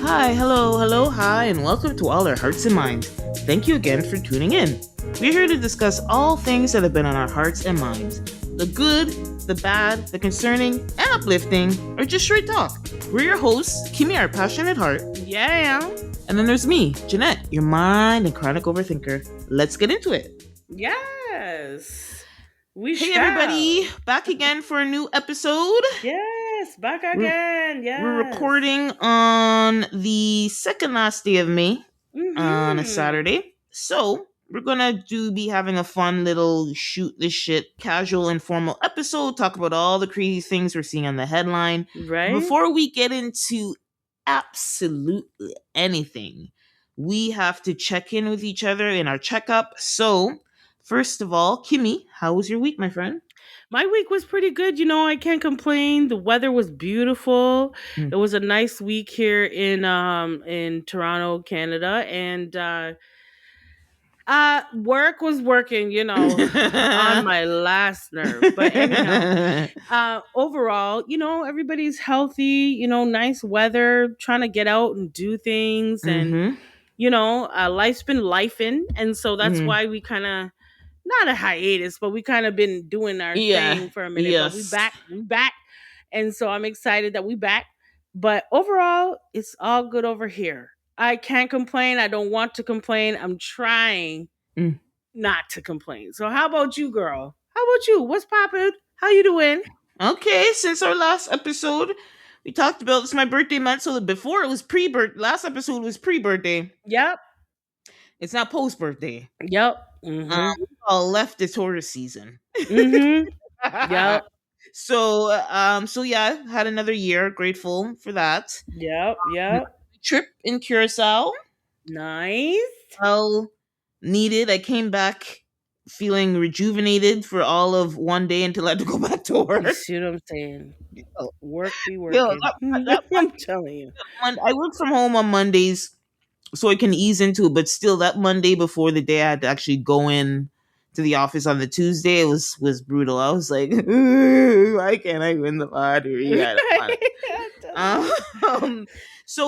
Hi, hello, hi, and welcome to All Our Hearts and Minds. Thank you again for tuning in. We're here to discuss all things that have been on our hearts and minds. The good, the bad, the concerning, and uplifting, or just straight talk. We're your hosts, Kimmy, our passionate heart. Yeah. And then there's me, Jeanette, your mind and chronic overthinker. Let's get into it. Yes. Hey everybody, back again for a new episode. Yes, back again. Yes. We're recording on the second last day of May on a Saturday. So we're gonna be having a fun little shoot this shit casual informal episode, talk about all the crazy things we're seeing on the headline. Right. Before we get into absolutely anything, we have to check in with each other in our checkup. So first of all, Kimmy, how was your week, my friend? My week was pretty good. I can't complain. The weather was beautiful. It was a nice week here in Toronto, Canada, and work was working, on my last nerve. But anyhow, overall, everybody's healthy, nice weather, trying to get out and do things and life's been lifing, and so that's why we kind of not a hiatus, but we kind of been doing our thing for a minute. Yes. But we back, and so I'm excited that we back. But overall, it's all good over here. I can't complain. I don't want to complain. I'm trying not to complain. So how about you, girl? How about you? What's poppin'? How you doing? Okay, since our last episode, we talked about this is my birthday month, so before it was pre-birthday. Last episode was pre-birthday. Yep. It's not post-birthday. Yep. We all left the tourist season. Yep. So yeah, had another year. Grateful for that. Yep. Trip in Curacao. Nice. Well needed. I came back feeling rejuvenated for all of one day until I had to go back to work. You see what I'm saying? Work be working. I'm telling you. I work from home on Mondays, so I can ease into it. But still, that Monday before the day I had to actually go in to the office on the Tuesday, it was brutal. I was like, why can't I win the lottery?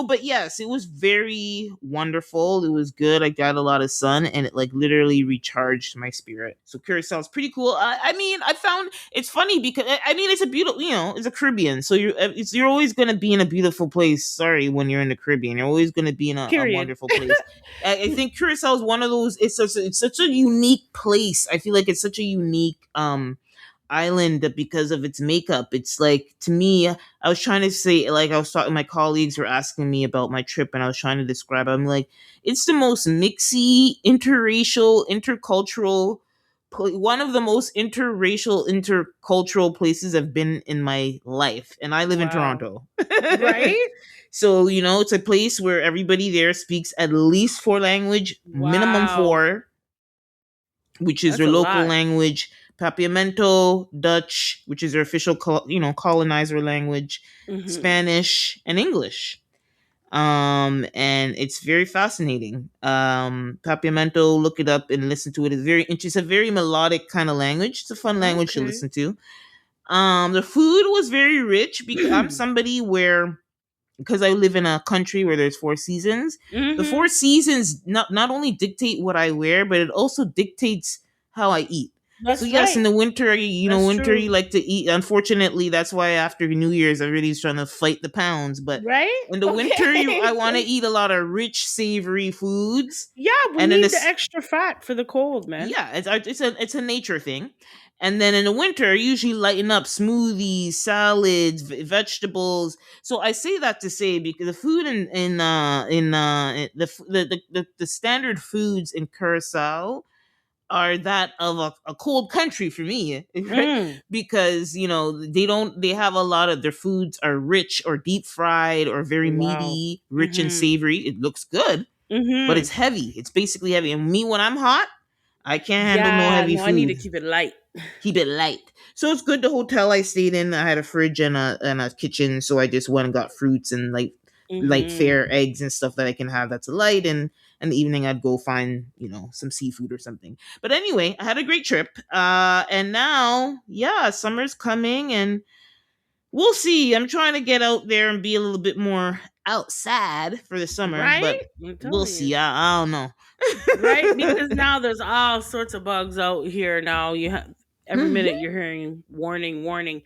But yes, it was very wonderful. It was good. I got a lot of sun, and it like literally recharged my spirit. So Curacao is pretty cool. I found it's funny because it's a beautiful, it's a Caribbean, so you're always gonna be in a beautiful place. Sorry, when you're in the Caribbean, you're always gonna be in a wonderful place. I think Curacao is one of those. It's such a unique place. I feel like it's such a unique island because of its makeup. It's like, to me, I was trying to say, like, I was talking, my colleagues were asking me about my trip, and I was trying to describe it. I'm like, it's the most mixy, interracial, intercultural, one of the most intercultural places I've been in my life. And I live in Toronto. Right? So, it's a place where everybody there speaks at least 4 languages, minimum 4, which is their local language. Papiamento, Dutch, which is their official, colonizer language, Spanish, and English. And it's very fascinating. Papiamento, look it up and listen to it. It's a very melodic kind of language. It's a fun language to listen to. The food was very rich because I'm somebody because I live in a country where there's 4 seasons. The 4 seasons not only dictate what I wear, but it also dictates how I eat. Yes, in the winter, you like to eat. Unfortunately, that's why after New Year's, everybody's trying to fight the pounds. But in the winter, I want to eat a lot of rich, savory foods. Yeah, we need the extra fat for the cold, man. Yeah, it's a nature thing. And then in the winter, I usually lighten up smoothies, salads, vegetables. So I say that to say because the food the standard foods in Curacao are that of a cold country for me, right? Because they have a lot of their foods are rich or deep fried or very meaty, rich and savory. It looks good, but it's heavy. It's basically heavy. And me, when I'm hot, I can't handle no heavy food. I need to keep it light. So it's good. The hotel I stayed in, I had a fridge and a kitchen, so I just went and got fruits and light fare eggs and stuff that I can have that's light, and in the evening I'd go find some seafood or something. But anyway, I had a great trip, and now summer's coming and we'll see. I'm trying to get out there and be a little bit more outside for the summer, Right? but I'm we'll telling you. see. I don't know. Right? Because now there's all sorts of bugs out here now. Every minute you're hearing warning, warning.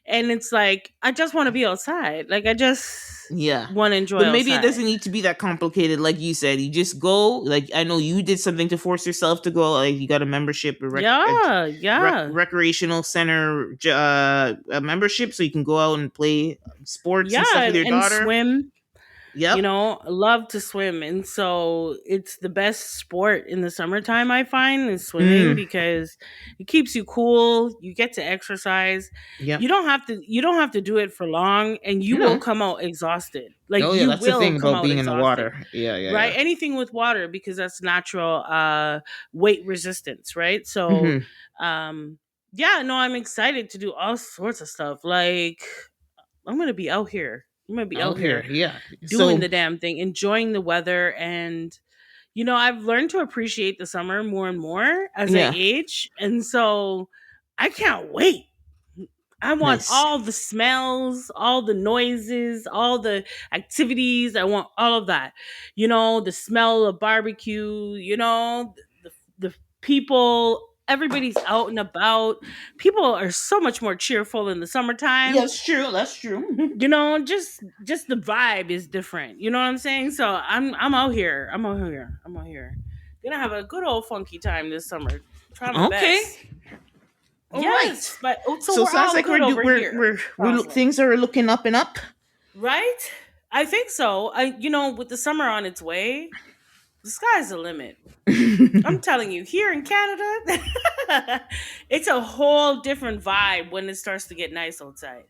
And it's like I just want to be outside. Like I just Yeah. want to enjoy But maybe it outside. doesn't need to be that complicated, like you said. You just go. Like I know you did something to force yourself to go. Like you got a membership, Yeah, yeah. recreational center a membership, so you can go out and play sports Yeah, and stuff with your and daughter. swim. Yep. Love to swim. And so it's the best sport in the summertime, I find, is swimming Mm. because it keeps you cool. You get to exercise. Yep. You don't have to do it for long and you will No. come out exhausted. Like Oh yeah, you that's the will thing come about out being in the exhausted. water. Yeah, yeah, Right? yeah. Anything with water because that's natural weight resistance, right? So Hmm. um yeah, no, I'm excited to do all sorts of stuff. Like I'm gonna be out here. I'm gonna be Out out here, here yeah. doing So the damn thing, enjoying the weather. And, I've learned to appreciate the summer more and more as I yeah, age. And so I can't wait. I want nice. all the smells, all the noises, all the activities. I want all of that. The smell of barbecue, the people, everybody's out and about. People are so much more cheerful in the Yeah, summertime. that's true. That's true. Just the vibe is different. You know what I'm saying? So I'm out here. I'm out here. Gonna have a good old funky time this summer. Try my Okay. best. All right. Yes, but so So we're sounds all like good over here. Sounds like. things are looking up and up. Right? I think so. With the summer on its way, the sky's the limit. I'm telling you, here in Canada, it's a whole different vibe when it starts to get nice outside.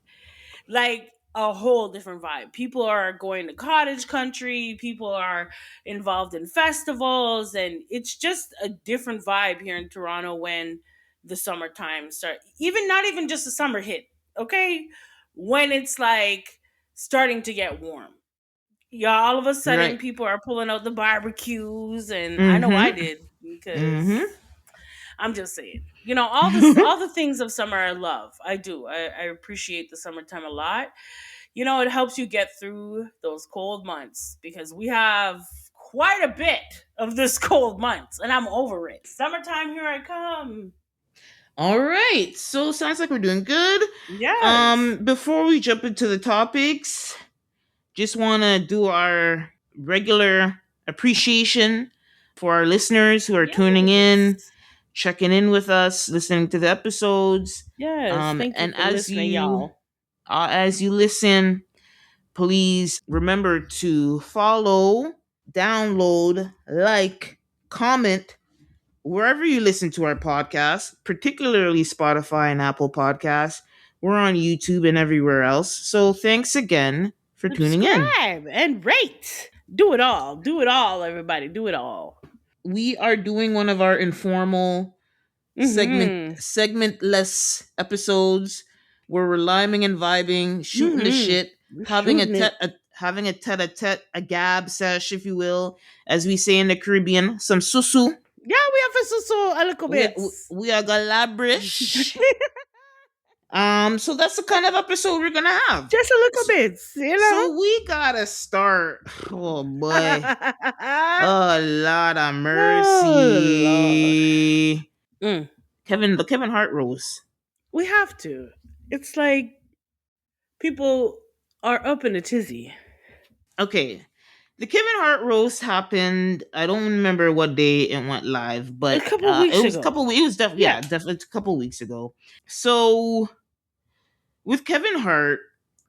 Like a whole different vibe. People are going to cottage country, people are involved in festivals, and it's just a different vibe here in Toronto when the summertime start. Even not even just the summer hit, okay? When it's like starting to get warm. Yeah, all of a sudden Right. people are pulling out the barbecues, and I know I Mm-hmm. did because Mm-hmm. I'm just saying. All the things of summer I love. I do. I appreciate the summertime a lot. It helps you get through those cold months because we have quite a bit of this cold months and I'm over it. Summertime, here I come. All right. So sounds like we're doing good. Yes. Before we jump into the topics, just want to do our regular appreciation for our listeners who are tuning in, Yes. checking in with us, listening to the episodes. Yes. Thank you And for listening, y'all. as you listen, please remember to follow, download, like, comment wherever you listen to our podcast, particularly Spotify and Apple Podcasts. We're on YouTube and everywhere else. So thanks again for tuning in. Subscribe and rate. Do it all. Do it all, everybody. Do it all. We are doing one of our informal Mm-hmm. segmentless episodes where we're liming and vibing, shooting the Mm-hmm. shit, We're shooting it. having a tete-a-tete, a gab sesh, if you will, as we say in the Caribbean, some susu. Yeah, we have a little bit. We are galabrish. So that's the kind of episode we're gonna have. Just a little bit. So we gotta start. Oh boy. Oh Lord of Oh Lord. mercy. Mm. The Kevin Hart roast. We have to. It's like people are up in a tizzy. Okay. The Kevin Hart roast happened. I don't remember what day it went live, A but couple it weeks was a ago. couple. It was definitely, Yeah. yeah, definitely a couple weeks ago. So with Kevin Hart,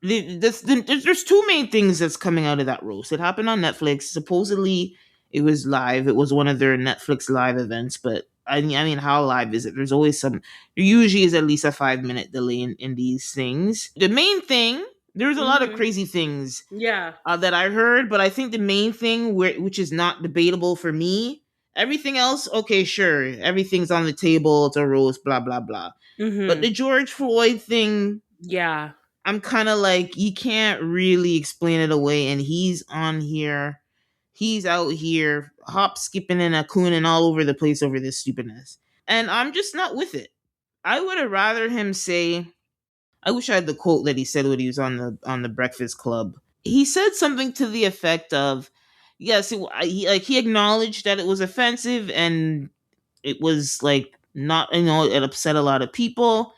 there's two main things that's coming out of that roast. It happened on Netflix. Supposedly, it was live. It was one of their Netflix live events, but I mean, how live is it? There's always some. There usually is at least a 5 minute delay in these things. The main thing, there's a lot of Mm-hmm. crazy things Yeah. that I heard, but I think the main thing, which is not debatable for me, everything else, okay, sure, everything's on the table. It's a roast, blah blah blah. But Mm-hmm. the George Floyd thing, Yeah. I'm kind of like, you can't really explain it away. And he's on here, he's out here, hop, skipping, and a cooning all over the place over this stupidness. And I'm just not with it. I would have rather him say, I wish I had the quote that he said when he was on the Breakfast Club. he said something to the effect of, yes, he acknowledged that it was offensive and it was like not, it upset a lot of people,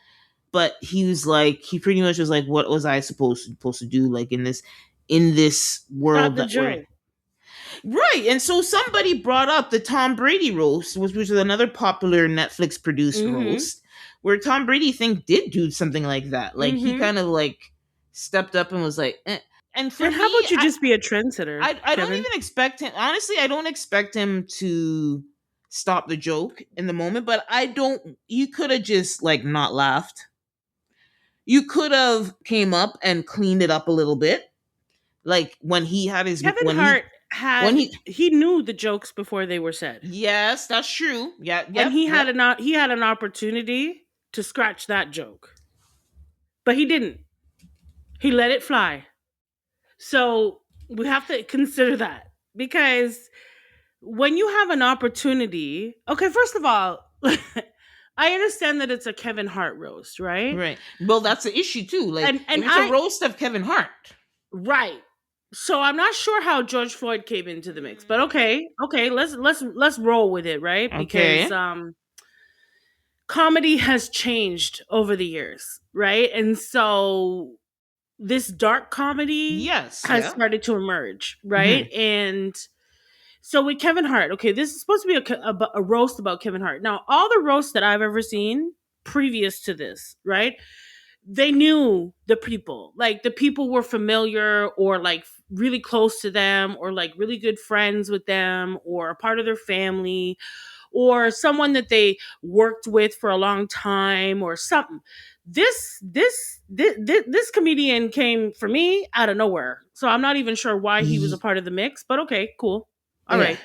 but he was like, he pretty much was like, what was I supposed to do, like in this Stop world the that we're joke. right. And so somebody brought up the Tom Brady roast, which was another popular Netflix produced Mm-hmm. roast, where Tom Brady think did do something like that. Like he Mm-hmm. kind of like stepped up and was like, eh. And for And how me, about you just be a trendsetter, I don't Kevin? even expect him. Honestly, I don't expect him to stop the joke in the moment. But I don't. You could have just like not laughed. You could have came up and cleaned it up a little bit, like when he had his Kevin Hart when had he. he knew the jokes before they were said. Yes, that's true. Yeah, And yep, yep. he had an opportunity to scratch that joke. But he didn't. He let it fly. So we have to consider that because when you have an opportunity, okay, first of all, I understand that it's a Kevin Hart roast, right? Right. Well, that's the issue too. Like, And if it's a roast of Kevin Hart. right. So I'm not sure how George Floyd came into the mix, but okay, okay, let's roll with it, right? Because Okay. comedy has changed over the years, right? And so this dark comedy Yes. has Yeah. started to emerge, Hmm. right? And so with Kevin Hart, okay, this is supposed to be a roast about Kevin Hart. Now, all the roasts that I've ever seen previous to this, right? They knew the people. Like the people were familiar or like really close to them or like really good friends with them or a part of their family or someone that they worked with for a long time or something. This comedian came for me out of nowhere. So I'm not even sure why he was a part of the mix, but okay, cool. All Yeah. right.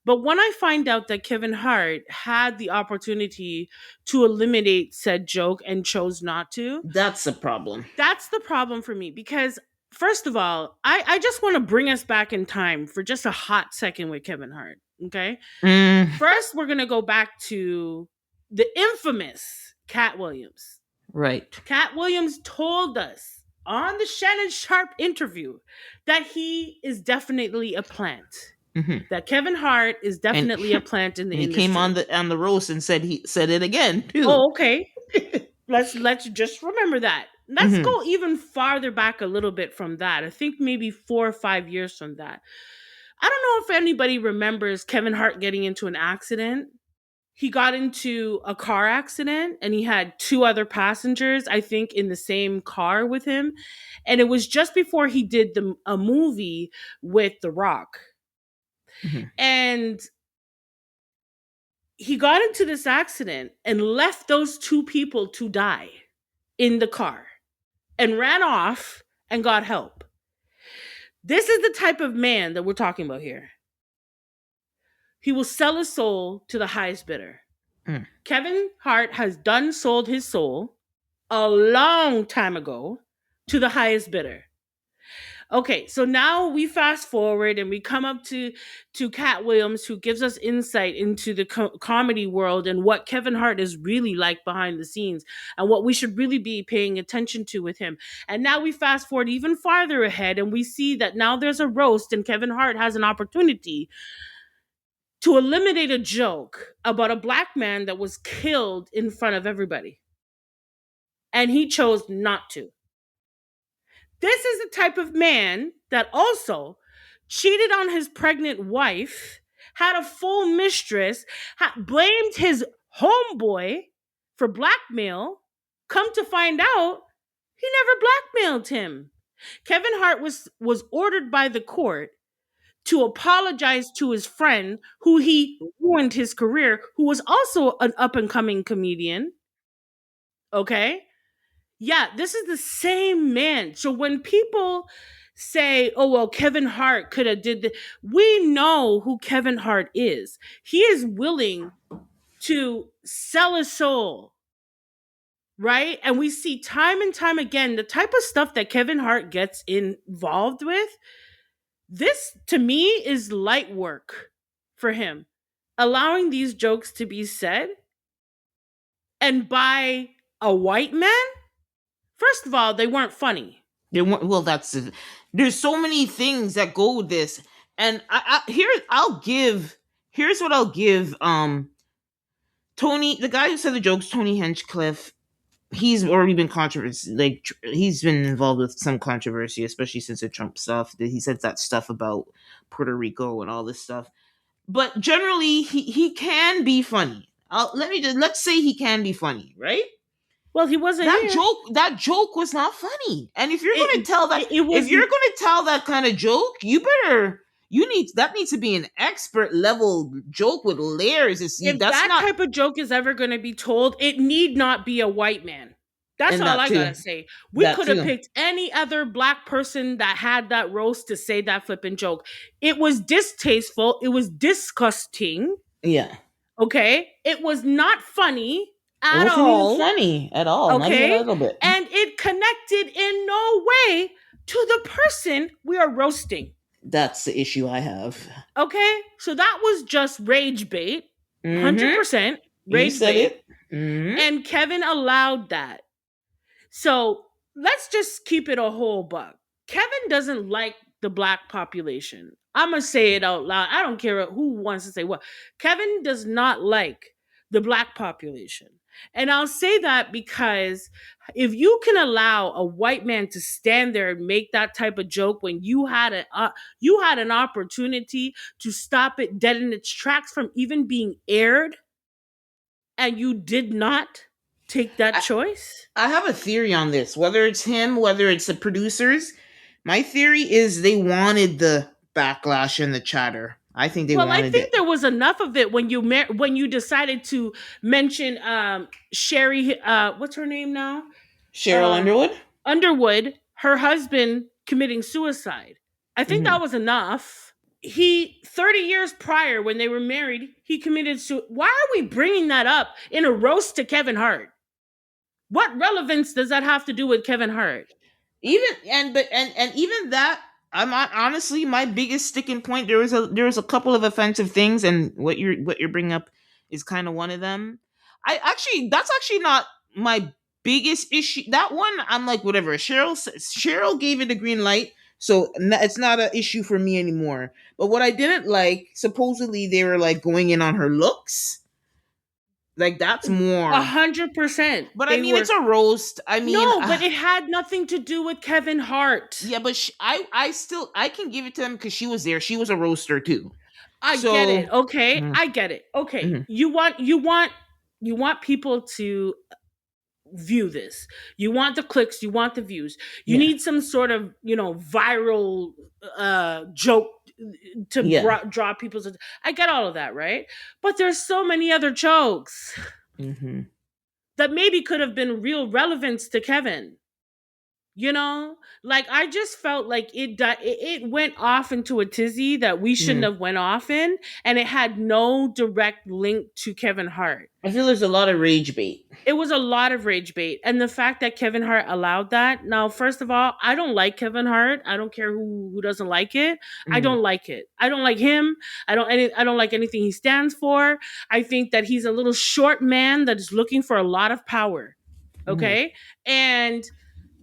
But when I find out that Kevin Hart had the opportunity to eliminate said joke and chose not to, That's a problem. that's the problem for me because first of all, I just want to bring us back in time for just a hot second with Kevin Hart. Okay. Mm, First, we're gonna go back to the infamous Cat Williams. right. Cat Williams told us on the Shannon Sharp interview that he is definitely a plant. Hmm. That Kevin Hart is And definitely a plant in the and he came industry. on the roast and said it again too. Oh, okay. Let's just remember that. Let's Hmm. go even farther back a little bit from that. I think maybe 4 or 5 years from that. I don't know if anybody remembers Kevin Hart getting into an accident. He got into a car accident and he had two other passengers, I think, in the same car with him. And it was just before he did a movie with The Rock. Hmm. And he got into this accident and left those two people to die in the car and ran off and got help. This is the type of man that we're talking about here. He will sell his soul to the highest bidder. Mm. Kevin Hart has done sold his soul a long time ago to the highest bidder. Okay, so now we fast forward and we come up to Cat Williams, who gives us insight into the comedy world and what Kevin Hart is really like behind the scenes and what we should really be paying attention to with him. And now we fast forward even farther ahead and we see that now there's a roast and Kevin Hart has an opportunity to eliminate a joke about a black man that was killed in front of everybody. And he chose not to. This is the type of man that also cheated on his pregnant wife, had a full mistress, blamed his homeboy for blackmail. Come to find out, he never blackmailed him. Kevin Hart was ordered by the court to apologize to his friend who he ruined his career, who was also an up and coming comedian. Okay? Yeah, this is the same man. So when people say, "Oh well, Kevin Hart could have did this," we know who Kevin Hart is. He is willing to sell his soul, right? And we see time and time again the type of stuff that Kevin Hart gets involved with. This to me is light work for him, allowing these jokes to be said and by a white man. First of all, they weren't funny. Well, there's so many things that go with this, and here's what I'll give Tony, the guy who said the jokes, Tony Hinchcliffe. He's already been controversy, like he's been involved with some controversy, especially since the Trump stuff. That he said that stuff about Puerto Rico and all this stuff. But generally, he can be funny. Let's say he can be funny, right? Well, he wasn't that here. joke was not funny. And if you're going to It, tell that, it if was you're going to tell that kind of joke, that needs to be an expert level joke with layers. if That's that not. type of joke is ever going to be told, it need not be a white man. That's And all that I too. gotta say. We That could have too. picked any other black person that had that roast to say that flipping joke. It was distasteful. It was disgusting. Yeah. Okay. It was not funny It at wasn't even all. funny at all. Not even a Okay. little bit. And it connected in no way to the person we are roasting. That's the issue I have. Okay. So that was just rage bait. Mm-hmm. 100% You rage said bait. it. Mm-hmm. And Kevin allowed that. So let's just keep it a whole buck. Kevin doesn't like the black population. I'm going to say it out loud. I don't care who wants to say what. Kevin does not like the black population. And I'll say that because if you can allow a white man to stand there and make that type of joke when you had an opportunity to stop it dead in its tracks from even being aired, and you did not take that choice. I have a theory on this. Whether it's him, whether it's the producers, my theory is they wanted the backlash and the chatter. I think they Well, I wanted think it. there was enough of it when you decided to mention Sherry. What's her name now? Cheryl Uh, Underwood. Underwood, her husband committing suicide. I think Mm-hmm. that was enough. He 30 years prior, when they were married, he committed suicide. Why are we bringing that up in a roast to Kevin Hart? What relevance does that have to do with Kevin Hart? Even and even that, I'm not, honestly, my biggest sticking point. There was a couple of offensive things, and what you're bringing up is kind of one of them. That's actually not my biggest issue. That one, I'm like, whatever. Cheryl gave it a green light, so it's not an issue for me anymore. But what I didn't like, supposedly they were like going in on her looks. Like that's A more. 100%. But I They mean, were it's a roast. I mean, no, but it had nothing to do with Kevin Hart. yeah, but I can give it to them because she was there. She was a roaster too. I get it. So, Okay, mhm, I get it. Okay, mhm, you want people to view this. You want the clicks. You want the views. You yeah, need some sort of viral joke to yeah, draw people's. I get all of that, right? But there's so many other jokes hmm, that maybe could have been real relevance to Kevin. You know, like I just felt like it went off into a tizzy that we shouldn't hmm. have went off in, and it had no direct link to Kevin Hart. I feel there's a lot of rage bait. It was a lot of rage bait, and the fact that Kevin Hart allowed that. Now, first of all, I don't like Kevin Hart. I don't care who doesn't like it. I Hmm. don't like it. I don't like him. I don't like anything he stands for. I think that he's a little short man that is looking for a lot of power. Hmm. Okay, and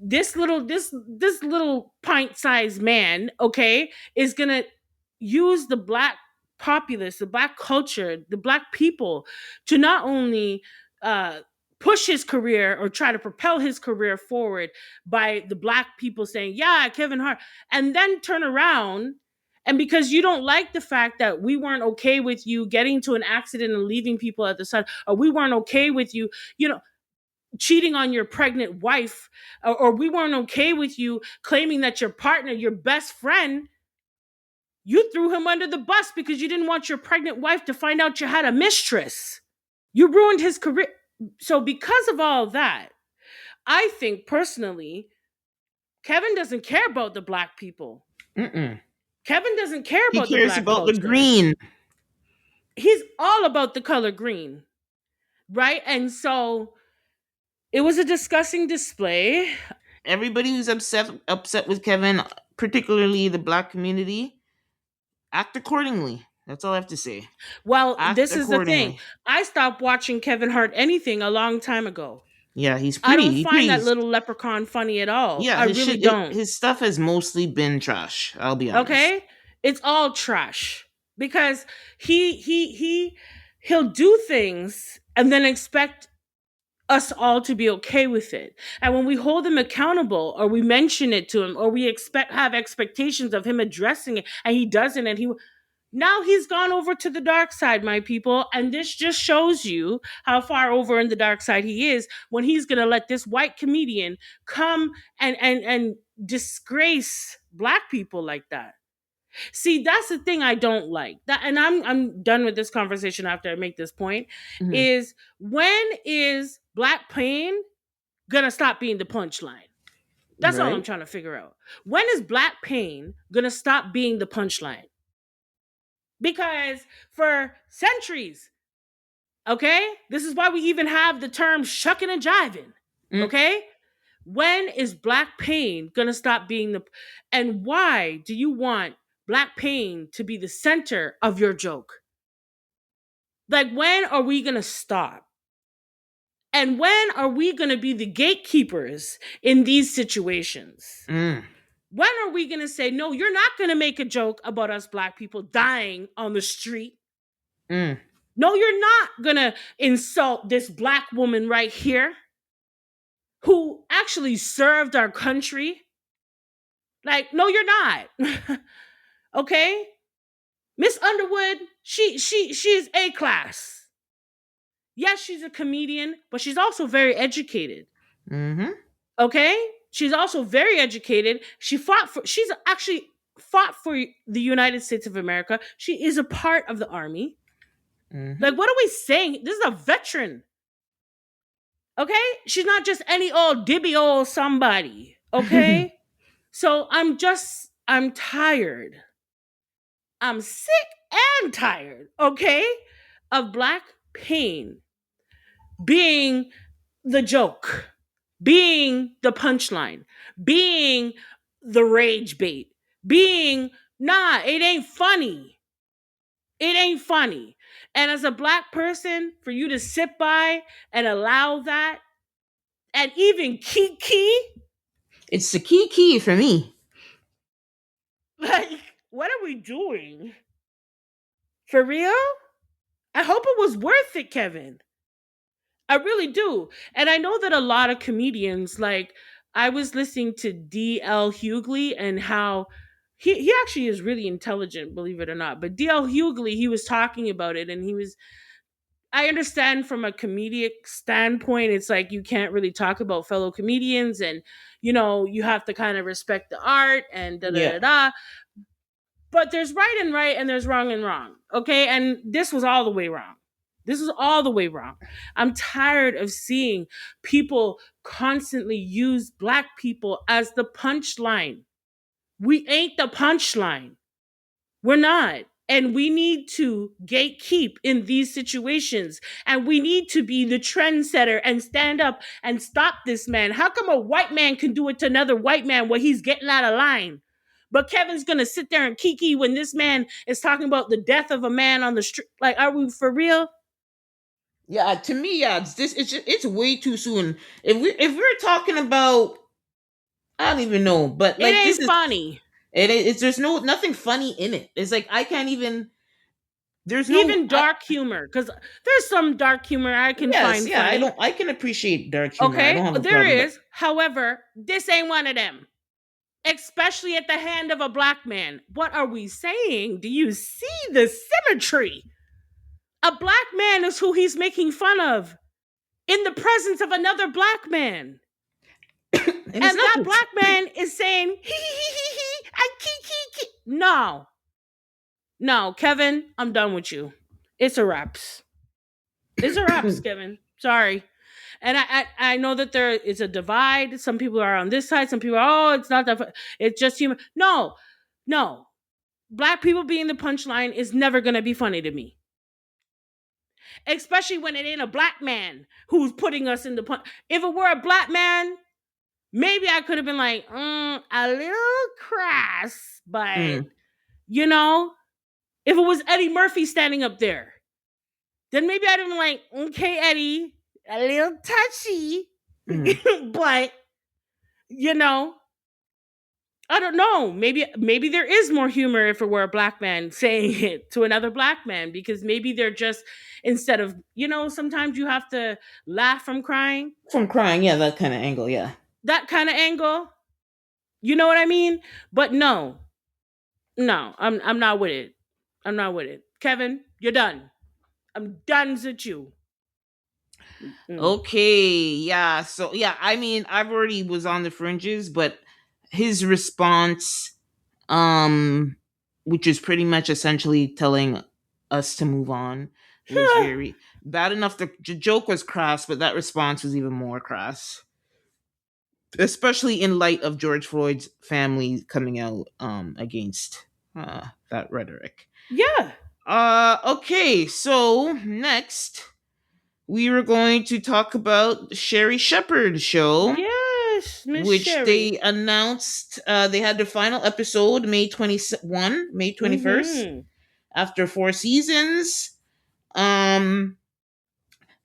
this little pint-sized man, okay, is gonna use the black populace, the black culture, the black people to not only uh push his career or try to propel his career forward by the black people saying, yeah, Kevin Hart, and then turn around, and because you don't like the fact that we weren't okay with you getting to an accident and leaving people at the side, or we weren't okay with you, cheating on your pregnant wife, or we weren't okay with you claiming that your partner, your best friend, you threw him under the bus because you didn't want your pregnant wife to find out you had a mistress. You ruined his career. So, because of all that, I think personally, Kevin doesn't care about the black people. Mm-mm. Kevin doesn't care He about the cares black about the culture. green. He's all about the color green, right? And so it was a disgusting display. Everybody who's upset with Kevin, particularly the black community, act accordingly. That's all I have to say. Well, Act this is the thing. accordingly. I stopped watching Kevin Hart anything a long time ago. Yeah, I don't he find that pretty. little leprechaun funny at all. Yeah, I really don't. his stuff has mostly been trash. I'll be honest. Okay? It's all trash because he'll do things and then expect us all to be okay with it. And when we hold him accountable or we mention it to him or we expect have expectations of him addressing it and he doesn't and he now he's gone over to the dark side, my people, and this just shows you how far over in the dark side he is when he's going to let this white comedian come and disgrace black people like that. See, that's the thing I don't like. That and I'm done with this conversation after I make this point Mhm. is when is black pain going to stop being the punchline? That's all I'm Right? trying to figure out. When is black pain going to stop being the punchline? Because for centuries, okay, this is why we even have the term shucking and jiving, Mm, okay? When is black pain gonna stop being the, and why do you want black pain to be the center of your joke? Like, when are we gonna stop? And when are we gonna be the gatekeepers in these situations? mm, When are we gonna say, no, you're not gonna make a joke about us black people dying on the street? mm, No, you're not gonna insult this black woman right here who actually served our country. Like, no, you're not. Okay? Miss Underwood, she's A class. Yes, she's a comedian, but she's also very educated. mm-hmm, Okay? She's also very educated. She's actually fought for the United States of America. She is a part of the army. mm-hmm. Like, what are we saying? This is a veteran. Okay? She's not just any old dibby old somebody. Okay? So I'm tired. I'm sick and tired, okay, of black pain being the joke, being the punchline, being the rage bait, being, nah, it ain't funny. It ain't funny. And as a black person, for you to sit by and allow that, and even Kiki, It's the key for me. like, what are we doing? For real? I hope it was worth it, Kevin. I really do. And I know that a lot of comedians, like, I was listening to D.L. Hughley and how he actually is really intelligent, believe it or not. But D.L. Hughley, he was talking about it and I understand from a comedic standpoint, it's like you can't really talk about fellow comedians and, you have to kind of respect the art and da da da Yeah. da. But there's right and there's wrong and wrong. Okay. And this was all the way wrong. This is all the way wrong. I'm tired of seeing people constantly use black people as the punchline. We ain't the punchline. We're not. And we need to gatekeep in these situations. And we need to be the trendsetter and stand up and stop this man. How come a white man can do it to another white man where he's getting out of line? But Kevin's gonna sit there and kiki when this man is talking about the death of a man on the street. Like, are we for real? Yeah, to me, yeah, it's way too soon. If we're talking about, I don't even know, but It like this ain't is funny. it's there's nothing funny in it. It's like I can't even. There's no. Even dark humor, because there's some dark humor I can Yes, find yeah, funny. I can appreciate dark humor. I Okay, don't have a there problem, but is. However, this ain't one of them. Especially at the hand of a black man. What are we saying? Do you see the symmetry? A black man is who he's making fun of in the presence of another black man. and it's And not that just black man is saying, hee, I key. No, no, Kevin, I'm done with you. It's a wraps. It's a wraps, Kevin. Sorry. And I know that there is a divide. Some people are on this side. Some people are, oh, it's not that. It's just human. No, no. Black people being the punchline is never going to be funny to me. Especially when it ain't a black man who's putting us in the punch. If it were a black man, maybe I could have been like, a little crass. But, mm, you know, if it was Eddie Murphy standing up there, then maybe I'd have been like, okay, Eddie, a little touchy. Mhm. But you know, I don't know. Maybe there is more humor if it were a black man saying it to another black man, because maybe they're just, instead of, sometimes you have to laugh from crying. From crying, yeah, that kind of angle, yeah. That kind of angle. You know what I mean? But no. No, I'm not with it. I'm not with it. Kevin, you're done. I'm done with you. Mm. Okay, yeah. So yeah, I mean, I've already was on the fringes, but his response, um, which is pretty much essentially telling us to move on, was very bad enough. The joke was crass, but that response was even more crass, especially in light of George Floyd's family coming out against that rhetoric. Yeah. Okay, so next we were going to talk about the Sherri Shepherd show, Yes, Miss which Sherry. they announced they had their final episode May 21st, Mm-hmm. after 4 seasons. Um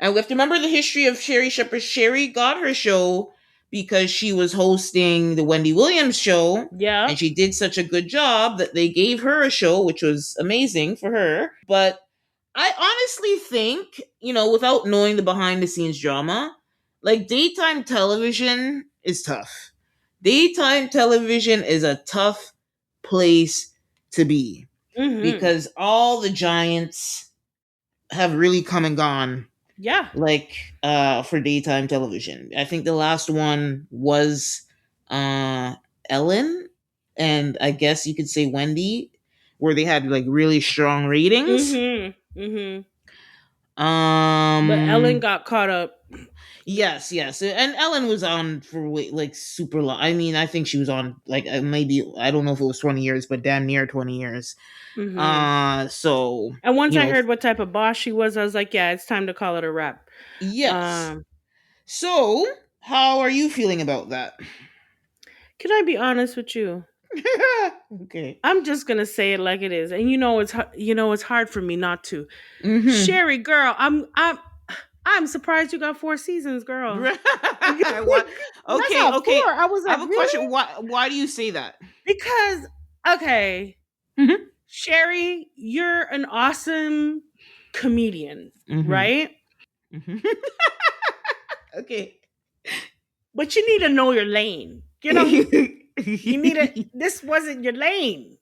and we have to remember the history of Sherri Shepherd. Sherri got her show because she was hosting the Wendy Williams show, and Yep. she did such a good job that they gave her a show, which was amazing for her. But I honestly think, without knowing the behind the scenes drama, like daytime television is tough. Daytime television is a tough place to be Mm-hmm. because all the giants have really come and gone, Yeah. like for daytime television. I think the last one was uh Ellen, and I guess you could say Wendy, where they had like really strong ratings. Mm-hmm. Mm-hmm. But Ellen Um got caught up. yes, and Ellen was on for like super long. I mean, I think she was on like maybe, I don't know if it was 20 years, but damn near 20 years. Mm-hmm. So, And once you I know, heard what type of boss she was, I was like, yeah, it's time to call it a wrap. yes. Um, So, how are you feeling about that? can I be honest with you? Okay. I'm just gonna say it like it is, and it's hard for me not to. Mm-hmm. Sherry, girl, I'm surprised you got 4 seasons, girl. What? That's Okay, not four. okay. I was I like, have a really? question. Why do you say that? Because okay, Mm-hmm. Sherry, you're an awesome comedian, Mm-hmm. right? Mm-hmm. Okay. But you need to know your lane. You need to. This wasn't your lane.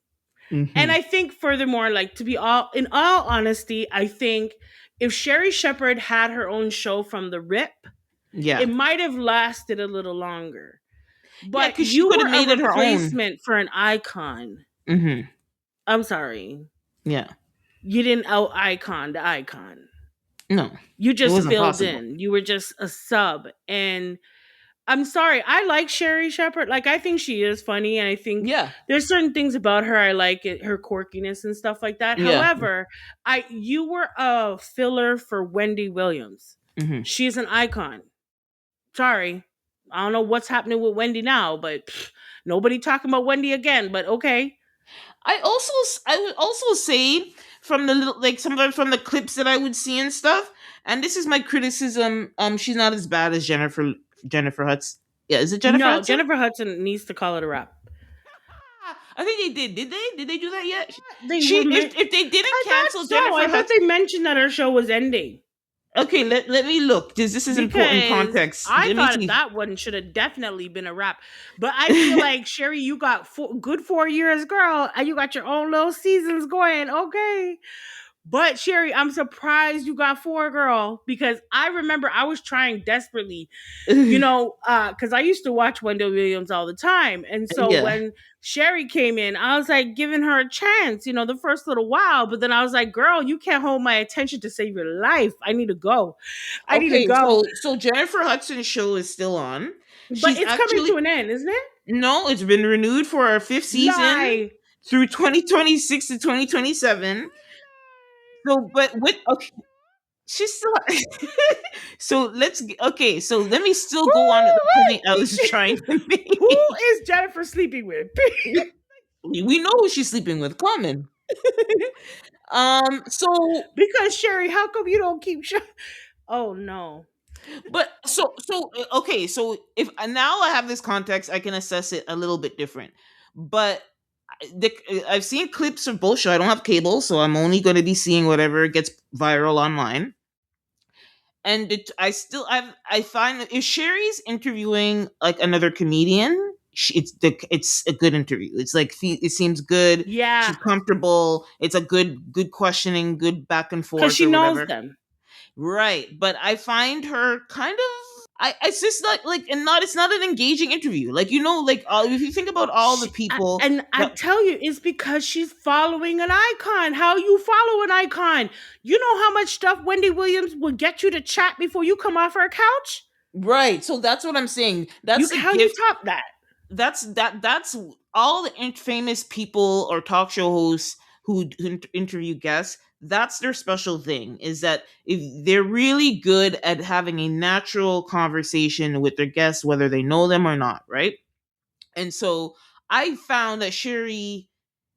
And Mm-hmm. I think furthermore, like, to be in all honesty, I think if Sherri Shepherd had her own show from the rip, Yeah. it might have lasted a little longer. Yeah, But because she you could were have a made it her own. replacement for an icon. Mm-hmm. I'm sorry. Yeah. You didn't out icon the icon. No, You it just wasn't filled possible. in. You were just a sub. And I'm sorry. I like Sherri Shepherd. Like, I think she is funny, and I think Yeah. there's certain things about her I like it, her quirkiness and stuff like that. Yeah. However, you were a filler for Wendy Williams. Mm-hmm. She's an icon. Sorry. I don't know what's happening with Wendy now, but nobody talking about Wendy again, but okay. I would also say from the little, like some of from the clips that I would see and stuff, and this is my criticism. She's not as bad as Jennifer Hudson. Yeah, is it Jennifer No, Hudson? Jennifer Hudson needs to call it a wrap. I think they did. Did they? Did they do that yet? They She were if they didn't I thought cancel so. I Jennifer thought Hudson. they mentioned that her show was ending. Okay, let me look. This is important Because context. I Let me thought see. that one should have definitely been a wrap. But I feel like, Sherry, you got good 4 years, girl, and you got your own little seasons going. Okay. But Sherry, I'm surprised you got four, girl, because I remember I was trying desperately, because I used to watch Wendell Williams all the time. And so Yeah. when Sherry came in, I was like giving her a chance, the first little while. But then I was like, girl, you can't hold my attention to save your life. I need to go. I need to Okay, go. so Jennifer Hudson's show is still on. But She's it's coming to actually an end, isn't it? no, it's been renewed for our fifth season Lie. through 2026 to 2027. So, but with okay, she's still. So okay. So let me still go on to the point I was trying to Who make. is Jennifer sleeping with? We know who she's sleeping with. Common. So Because Sherry, how come you don't keep Oh no. But okay, so if now I have this context, I can assess it a little bit different. But I've seen clips of both shows. I don't have cable, so I'm only going to be seeing whatever gets viral online. And I find that if Sherry's interviewing like another comedian, it's a good interview. It's like it seems good. Yeah, She's comfortable. It's a good questioning, good back and because forth she or knows whatever. them. Right, but I find her kind of. It's just like, and not. It's not an engaging interview. Like like if you think about all the people And I that. tell you, it's because she's following an icon. How you follow an icon? You know how much stuff Wendy Williams will get you to chat before you come off her couch? Right, so that's what I'm saying. You That's a how you gift. top that? That's all the famous people or talk show hosts who interview guests. That's their special thing, is that if they're really good at having a natural conversation with their guests, whether they know them or not, right? And so I found that Sherry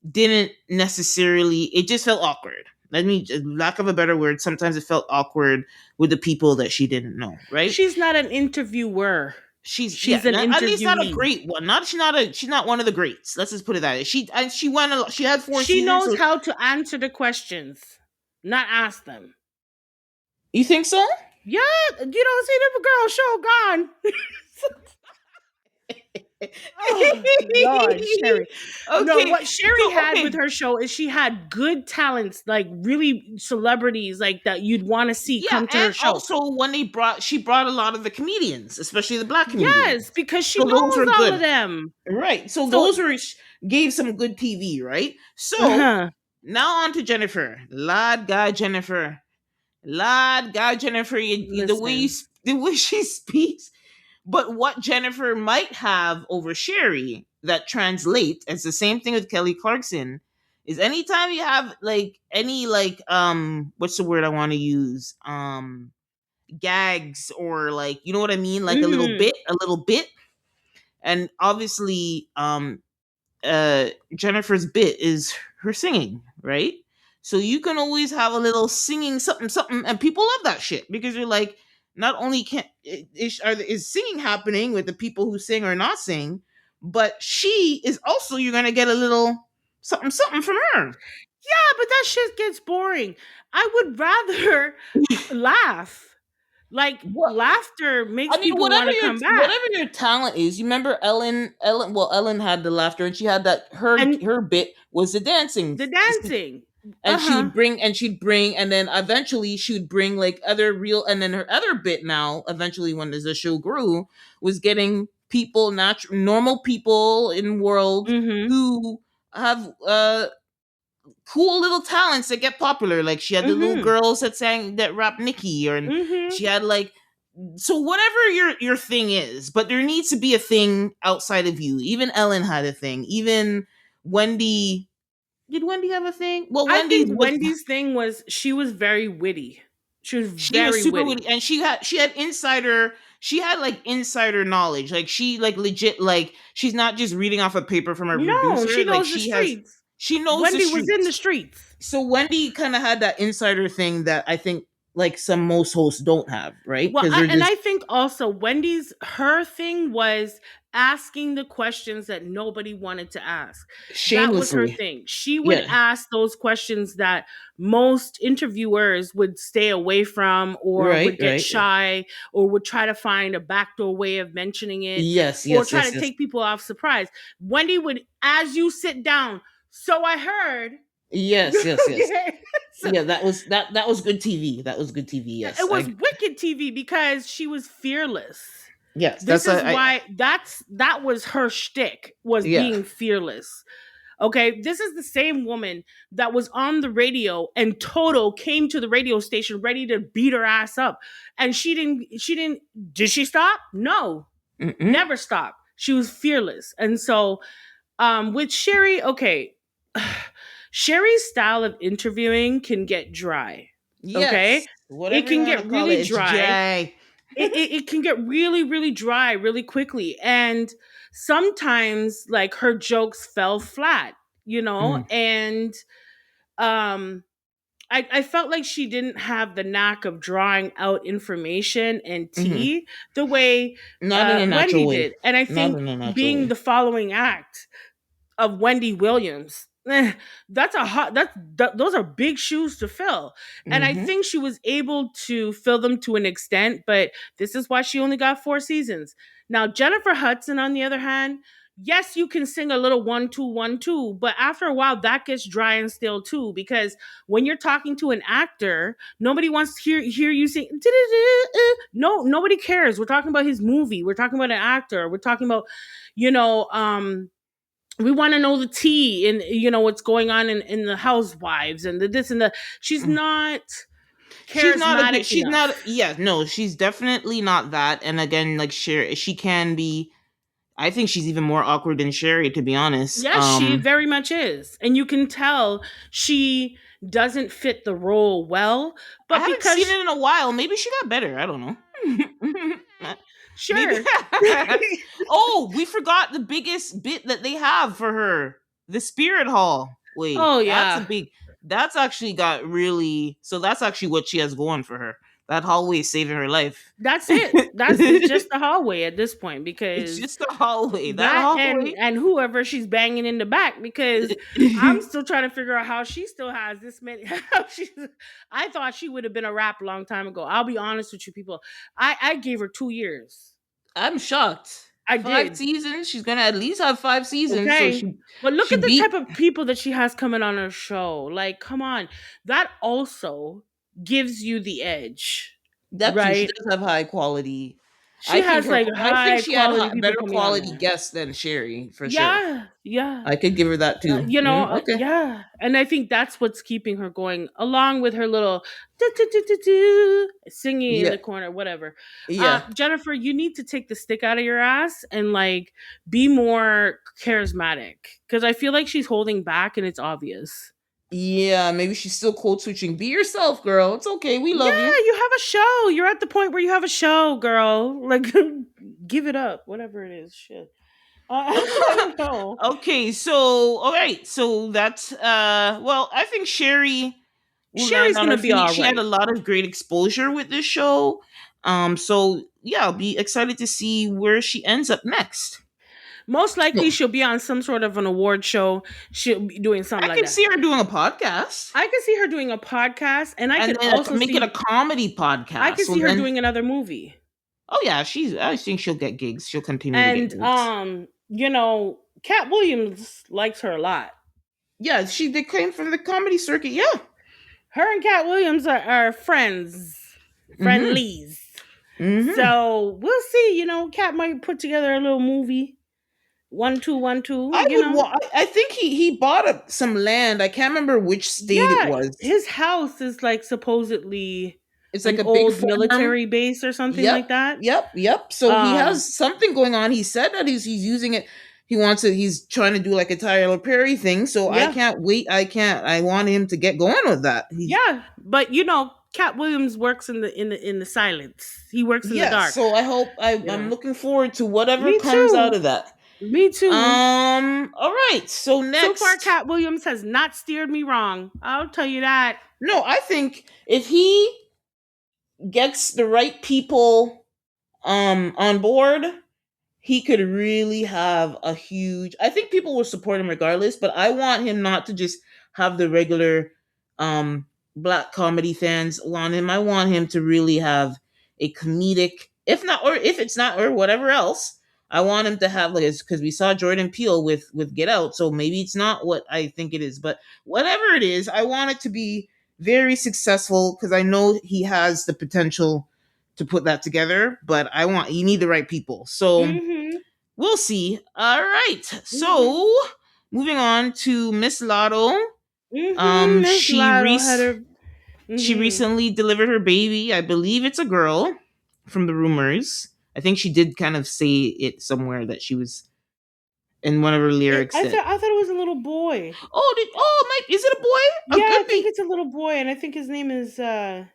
didn't necessarily, it just felt awkward. Let me, lack of a better word, sometimes it felt awkward with the people that she didn't know, right? She's not an interviewer. Yeah, She's an at least not a interviewee. great one. Not she's not one of the greats. Let's just put it that way. She won a lot. She had four She seasons. knows So how to answer the questions, not ask them. you think so? Yeah, you don't see the girl show gone. Oh Lord, Sherry. No, Okay, what Sherry so had with okay, her show is she had good talents, like really celebrities like that you'd want to see yeah, come to her and show. also when she brought a lot of the comedians, especially the black Yes, comedians. because she So those knows were all of good, them. right? So So, those were gave some good TV, right? So uh-huh. now on to Jennifer, Lord God, Jennifer. Lord God, Jennifer, Listen. the way she speaks. But what Jennifer might have over Sherry that translate, it's the same thing with Kelly Clarkson, is anytime you have like any like what's the word I want to use? Gags, or like, you know what I mean? Like Mhm. a little bit. And obviously Jennifer's bit is her singing, right? So you can always have a little singing something something, and people love that shit because you're like, not only is singing happening with the people who sing or not sing, but she is also, you're gonna get a little something something from her. Yeah, but that shit gets boring. I would rather laugh. Like What laughter I makes mean, people want to come back. whatever your talent is, you remember Ellen. Well, Ellen had the laughter, and she had that And her bit was the dancing. the dancing. And Uh-huh. she'd bring, and then eventually she would bring like other real, and then her other bit now eventually when the show grew was getting people, natural normal people in world Mhm. who have cool little talents that get popular. Like she had the little Mhm. girls that sang, that rap Nikki, or and Mhm. she had like, so whatever your thing is, but there needs to be a thing outside of you. Even Ellen had a thing. Even Wendy, did Wendy have a thing? Well, I Wendy's think was, Wendy's thing was she was very witty. She was she was very super witty. witty, and she had like insider knowledge. Like she like legit, like she's not just reading off a paper from her No, she producer. Like knows the streets. she knows the Wendy was in the streets. streets. So Wendy kind of had that insider thing that I think like some most hosts don't have, right? Well, Because they're and just I think also Wendy's her thing was asking the questions that nobody wanted to ask. That was her shamelessly. thing. She would Yeah. ask those questions that most interviewers would stay away from or Right. would get Right. shy or would try to find a backdoor way of mentioning it Yes. or Yes. try Yes. to Yes. take people off surprise. Wendy would, as you sit down, so I heard. Yes. Yes. Yes. So Yeah. That was good TV. That was good TV. Yes. it was wicked TV because she was fearless. Yes. This That's is I why that was her shtick, was yeah. being fearless. Okay, this is the same woman that was on the radio, and Toto came to the radio station ready to beat her ass up, and she didn't. She didn't. Did she stop? No, Mm-mm. never stopped. She was fearless, and so with Sherri, okay, Sherri's style of interviewing can get dry. Yes. Okay, it Whatever you can want to get call really it, it's dry. Jay. It can get really really dry really quickly, and sometimes like her jokes fell flat, Mm. and um I felt like she didn't have the knack of drawing out information and Hmm. tea the way Not in a Wendy natural way. did. And I Not think in a natural being way. the following act of Wendy Williams. That's a hot those are big shoes to fill. And I Hmm. think she was able to fill them to an extent, but this is why she only got 4 seasons. Now Jennifer Hudson, on the other hand, yes, you can sing a little 1 2 1 2, but after a while that gets dry and stale too, because when you're talking to an actor, nobody wants to hear you sing. No, nobody cares. We're talking about his movie. We're talking about an actor. We're talking about, you know, we want to know the tea and what's going on in the housewives and the this and the she's not She's not a charismatic good. She's not. enough. Yeah, no, she's definitely not that. And again, like Sherri, she can be. I think she's even more awkward than Sherri, to be honest. Yes, she very much is, and you can tell she doesn't fit the role well, I but haven't seen because it in a while. Maybe she got better. I don't know. Maybe. sure. Oh, we forgot the biggest bit that they have for her. The spirit hall. Wait, Oh that's a yeah, big. That's actually got really. So that's actually what she has going for her. That hallway is saving her life. that's it. That's It's It's just the hallway at this point, because just a hallway. That that and hallway. whoever she's banging in the back, because I'm still trying to figure out how she still has this many. How she's, I thought she would have been a rap a long time ago. I'll be honest with you, people. I gave her 2 years. I'm shocked. I Five did. seasons. She's gonna at least have 5 seasons. So Okay. But look she at the beat. type of people that she has coming on her show. Like, come on. That also gives you the edge, That too. She right? does have high quality. She has like I think high she had quality people better coming on quality there. guests than Sherri for sure. Yeah, yeah. I could give her that too. Okay. Yeah. And I think that's what's keeping her going, along with her little do, do, do, do, do, singing in Yeah. the corner, whatever. Yeah. Jennifer, you need to take the stick out of your ass and like be more charismatic, because I feel like she's holding back and it's obvious. Yeah. Maybe she's still code switching. Be yourself, girl. It's okay. We love Yeah, you. you have a show. You're at the point where you have a show, girl. Like, give it up, whatever it is. Shit. I don't know. Okay. So, all right. So that's, well, I think Sherri will land Sherry's on gonna her be feet. all She had a right. lot of great exposure with this show. So yeah, I'll be excited to see where she ends up next. Most likely, So, she'll be on some sort of an award show. She'll be doing something I like can that. see her doing a podcast. I could see her doing a podcast, and I And could then also make it a see comedy I podcast. could So see her then, doing another movie. oh yeah, I think she'll get gigs. She'll continue to get And gigs. Cat Williams likes her a lot. Yeah, they came from the comedy circuit. Yeah. Her and Cat Williams are friends, Mm-hmm. friendlies. Mm-hmm. So we'll see. Cat might put together a little movie. 1 2 1 2. I would want. I think he bought some land. I can't remember which state it Yeah, was. his house is like supposedly It's like an a big old farm. military base or something Yep, like that. yep. So he Um, has something going on. He said that he's using it. He wants to. He's trying to do like a Tyler Perry thing. So I yeah, can't wait. I can't. I want him to get going with that. yeah, but Cat Williams works in the silence. He works in the Yeah. dark. So I hope You I'm know, looking forward to whatever me comes out too. of that. Me too. All right. So So far, next, Cat Williams has not steered me wrong. I'll tell you that. no, I think if he gets the right people on board, he could really have a huge. I think people will support him regardless, but I want him not to just have the regular um black comedy fans want him. I want him to really have a comedic, if not, or if it's not, or whatever else. I want him to have like, because we saw Jordan Peele with Get Out, so maybe it's not what I think it is, but whatever it is, I want it to be very successful because I know he has the potential to put that together. But you need the right people, so Mm-hmm. we'll see. All right. Mm-hmm. So moving on to Miss Lotto. Mm-hmm. Miss She Lotto had her. she Mm-hmm. recently delivered her baby. I believe it's a girl from the rumors. I think she did kind of say it somewhere that she was in one of her lyrics that, I thought it was a little boy. is it a boy? Yeah, A I could think be. it's a little boy, and I think his name is. I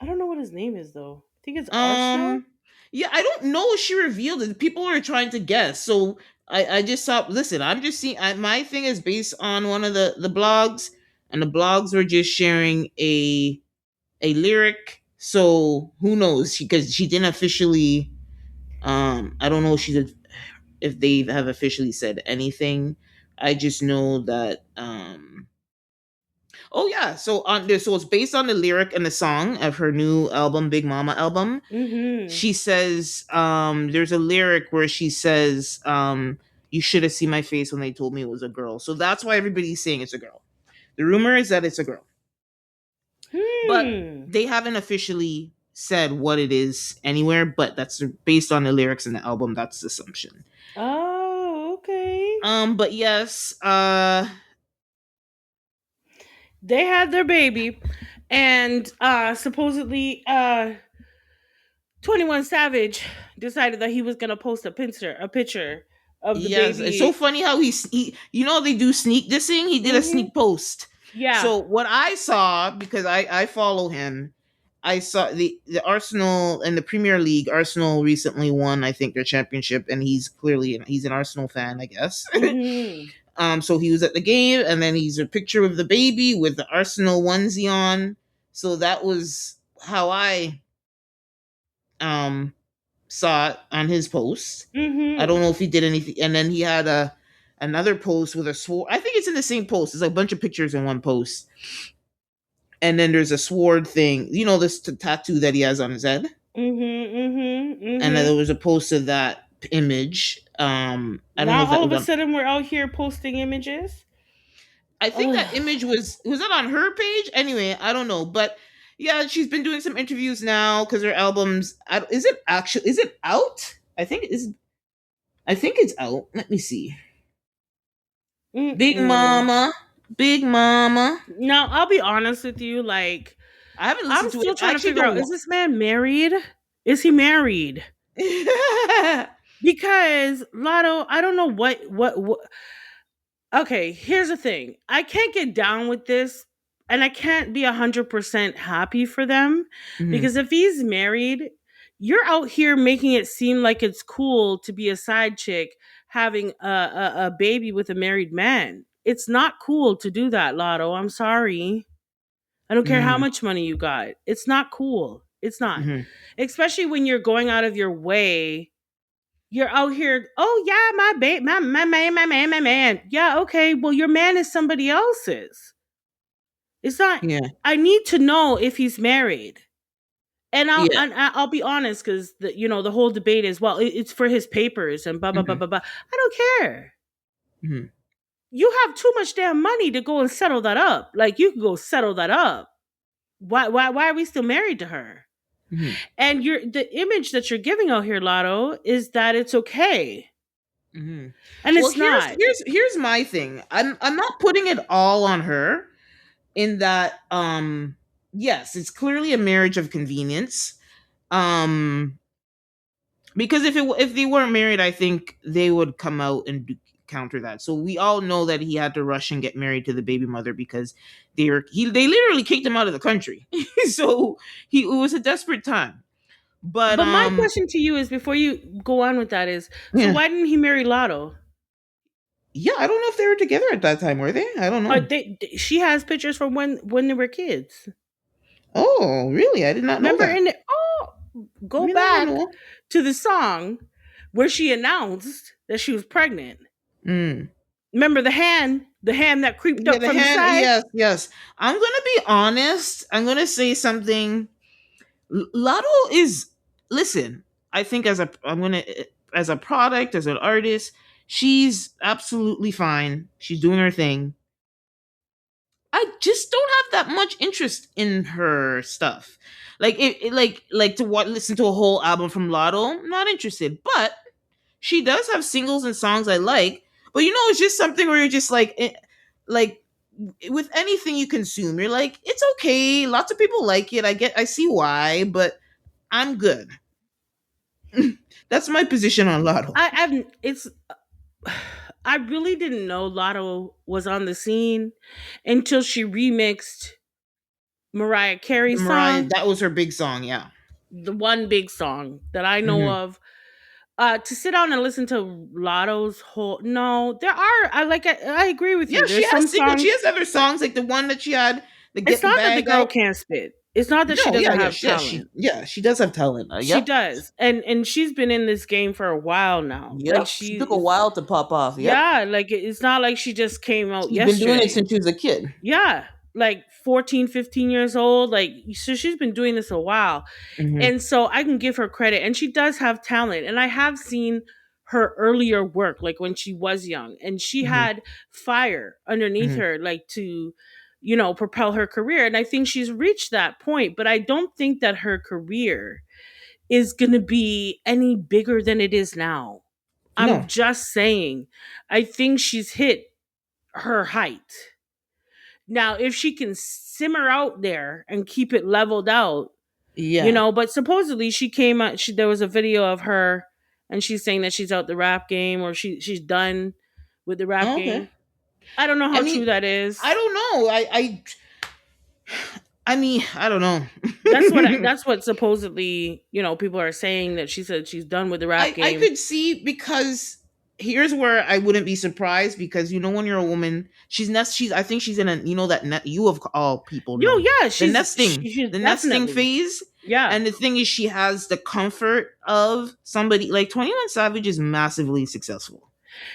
don't know what his name is though. I think it's Arsenal. Um, yeah, I don't know if she revealed it. People are trying to guess. So I just saw. Listen, I'm just seeing. My thing is based on one of the blogs. and the blogs were just sharing a lyric. So who knows? Because she didn't officially. I don't know if they have officially said anything. I just know that. Oh yeah, so on this, so it's based on the lyric and the song of her new album, Big Mama album. Mm-hmm. She says, there's a lyric where she says, you should have seen my face when they told me it was a girl. So that's why everybody's saying it's a girl. The rumor is that it's a girl. But Hmm. they haven't officially said what it is anywhere, but that's based on the lyrics in the album. That's the assumption. Oh, okay. But yes, They had their baby, and supposedly 21 Savage decided that he was gonna post a picture of the yes, it's so baby. funny how you know, they do sneak dissing. He did a Mm-hmm. sneak post. Yeah. So what I saw, because I follow him, I saw the Arsenal in the Premier League. Arsenal recently won, I think, their championship, and he's an Arsenal fan, I guess. Mm-hmm. So he was at the game, and then he's a picture of the baby with the Arsenal onesie on. So that was how I um saw it on his post. I Mm-hmm. don't know if he did anything, and then he had another post with a sword. I think it's in the same post. It's like a bunch of pictures in one post, and then there's a sword thing. You know, this tattoo that he has on his head, Mm-hmm. Mm-hmm. and then there Mm-hmm. was a post of that image. I don't know Now if that all of was a on. sudden we're out here posting images. I think Ugh. that image was that on her page. Anyway, I don't know, but yeah, she's been doing some interviews now because her albums. Is it out? I think it is. I think it's out. Let me see. Big Mm-mm. Mama, Big Mama. Now I'll be honest with you, like I haven't I'm listened to it. still I trying to actually figure out, don't is want. this man married? Is he married? Because Lotto, I don't know what. Okay, here's the thing. I can't get down with this, and I can't be 100% happy for them, Mhm, because if he's married, you're out here making it seem like it's cool to be a side chick having a baby with a married man. It's not cool to do that, Lotto. I'm sorry. I don't care how mhm, much money you got. It's not cool. It's not. mhm. Especially when you're going out of your way. You're out here, oh yeah, my babe, my man, my man, my man. Yeah, okay. Well, your man is somebody else's. It's not. Yeah, I need to know if he's married. And yeah. I'll be honest, because the whole debate is, well, it's for his papers and blah blah blah Mhm, blah blah. I don't care. mhm, You have too much damn money to go and settle that up. Like, you can go settle that up. Why are we still married to her? mhm, And the image that you're giving out here, Lotto, is that it's okay. mhm. And Well, it's not. here's my thing. I'm not putting it all on her in that yes, it's clearly a marriage of convenience. Um because if they weren't married, I think they would come out and counter that. So we all know that he had to rush and get married to the baby mother because they literally kicked him out of the country. So it was a desperate time. But But my question to you is, before you go on with that, is, so yeah. why didn't he marry Lotto? Yeah, I don't know if they were together at that time, were they? I don't know. She has pictures from when they were kids. Oh, really? I did not know Remember, that. go Me never back know. to the song where she announced that she was pregnant. Mm. Remember the hand that creeped Yeah, up the from the hand. side. Yes, yes. I'm gonna be honest. I'm gonna say something. Lotto is. Listen, I think as a product, as an artist, she's absolutely fine. She's doing her thing. I just don't have that much interest in her stuff. Like like to what listen to a whole album from Lotto. Not interested. But she does have singles and songs I like. But it's just something where you're just like with anything you consume, you're like, it's okay. Lots of people like it. I see why, but I'm good. That's my position on Lotto. I've it's I really didn't know Lotto was on the scene until she remixed Mariah Carey's Mariah, song, that was her big song, yeah. the one big song that I know Hmm. of. To sit down and listen to Lotto's whole no, there are I agree with Yeah, you. she There's some has single. songs. She has other songs like the one that she had, the It's "Get the not that the Bag girl Out." can't spit. It's not that she No, doesn't yeah, yeah, have talent. she does have talent. She Yep, does. And she's been in this game for a while now. Like yep. She took a while to pop off. Yep, yeah, like it's not like she just came out she's been doing it yesterday. since she was a kid. Yeah, like 14, 15 years old. Like so she's been doing this a while. Hmm. And so I can give her credit. And she does have talent. And I have seen her earlier work, like when she was young, and she Hmm. had fire underneath Hmm. her, like to, propel her career. And I think she's reached that point. But I don't think that her career is going to be any bigger than it is now. I'm No, just saying, I think she's hit her height. Now, if she can simmer out there and keep it leveled out, yeah, but supposedly she came out, there was a video of her and she's saying that she's out the rap game, or she's done with the rap okay. game. I don't know I how true mean, that I is. don't know. I mean, I don't know. That's what supposedly, people are saying, that she said she's done with the rap I game. could see, because here's where I wouldn't be surprised, because when you're a woman, she's I think she's in a, that net, you of all people Yo, know, yeah, the she's nesting she's the nesting definitely. phase. Yeah. And the thing is, she has the comfort of somebody like 21 Savage is massively successful.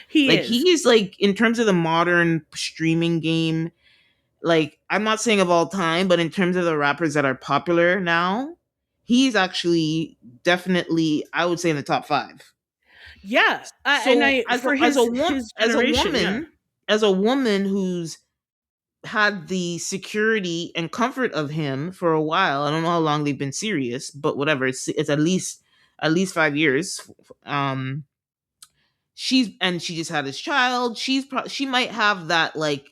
He Like, is. he is, like, in terms of the modern streaming game, like, I'm not saying of all time, but in terms of the rappers that are popular now, he's actually definitely, I would say, in the top 5. Yeah. And So, I for his as a generation, yeah. woman, as a woman who's had the security and comfort of him for a while, I don't know how long they've been serious, but whatever, it's at least 5 years. Um, she just had his child. She might have that, like,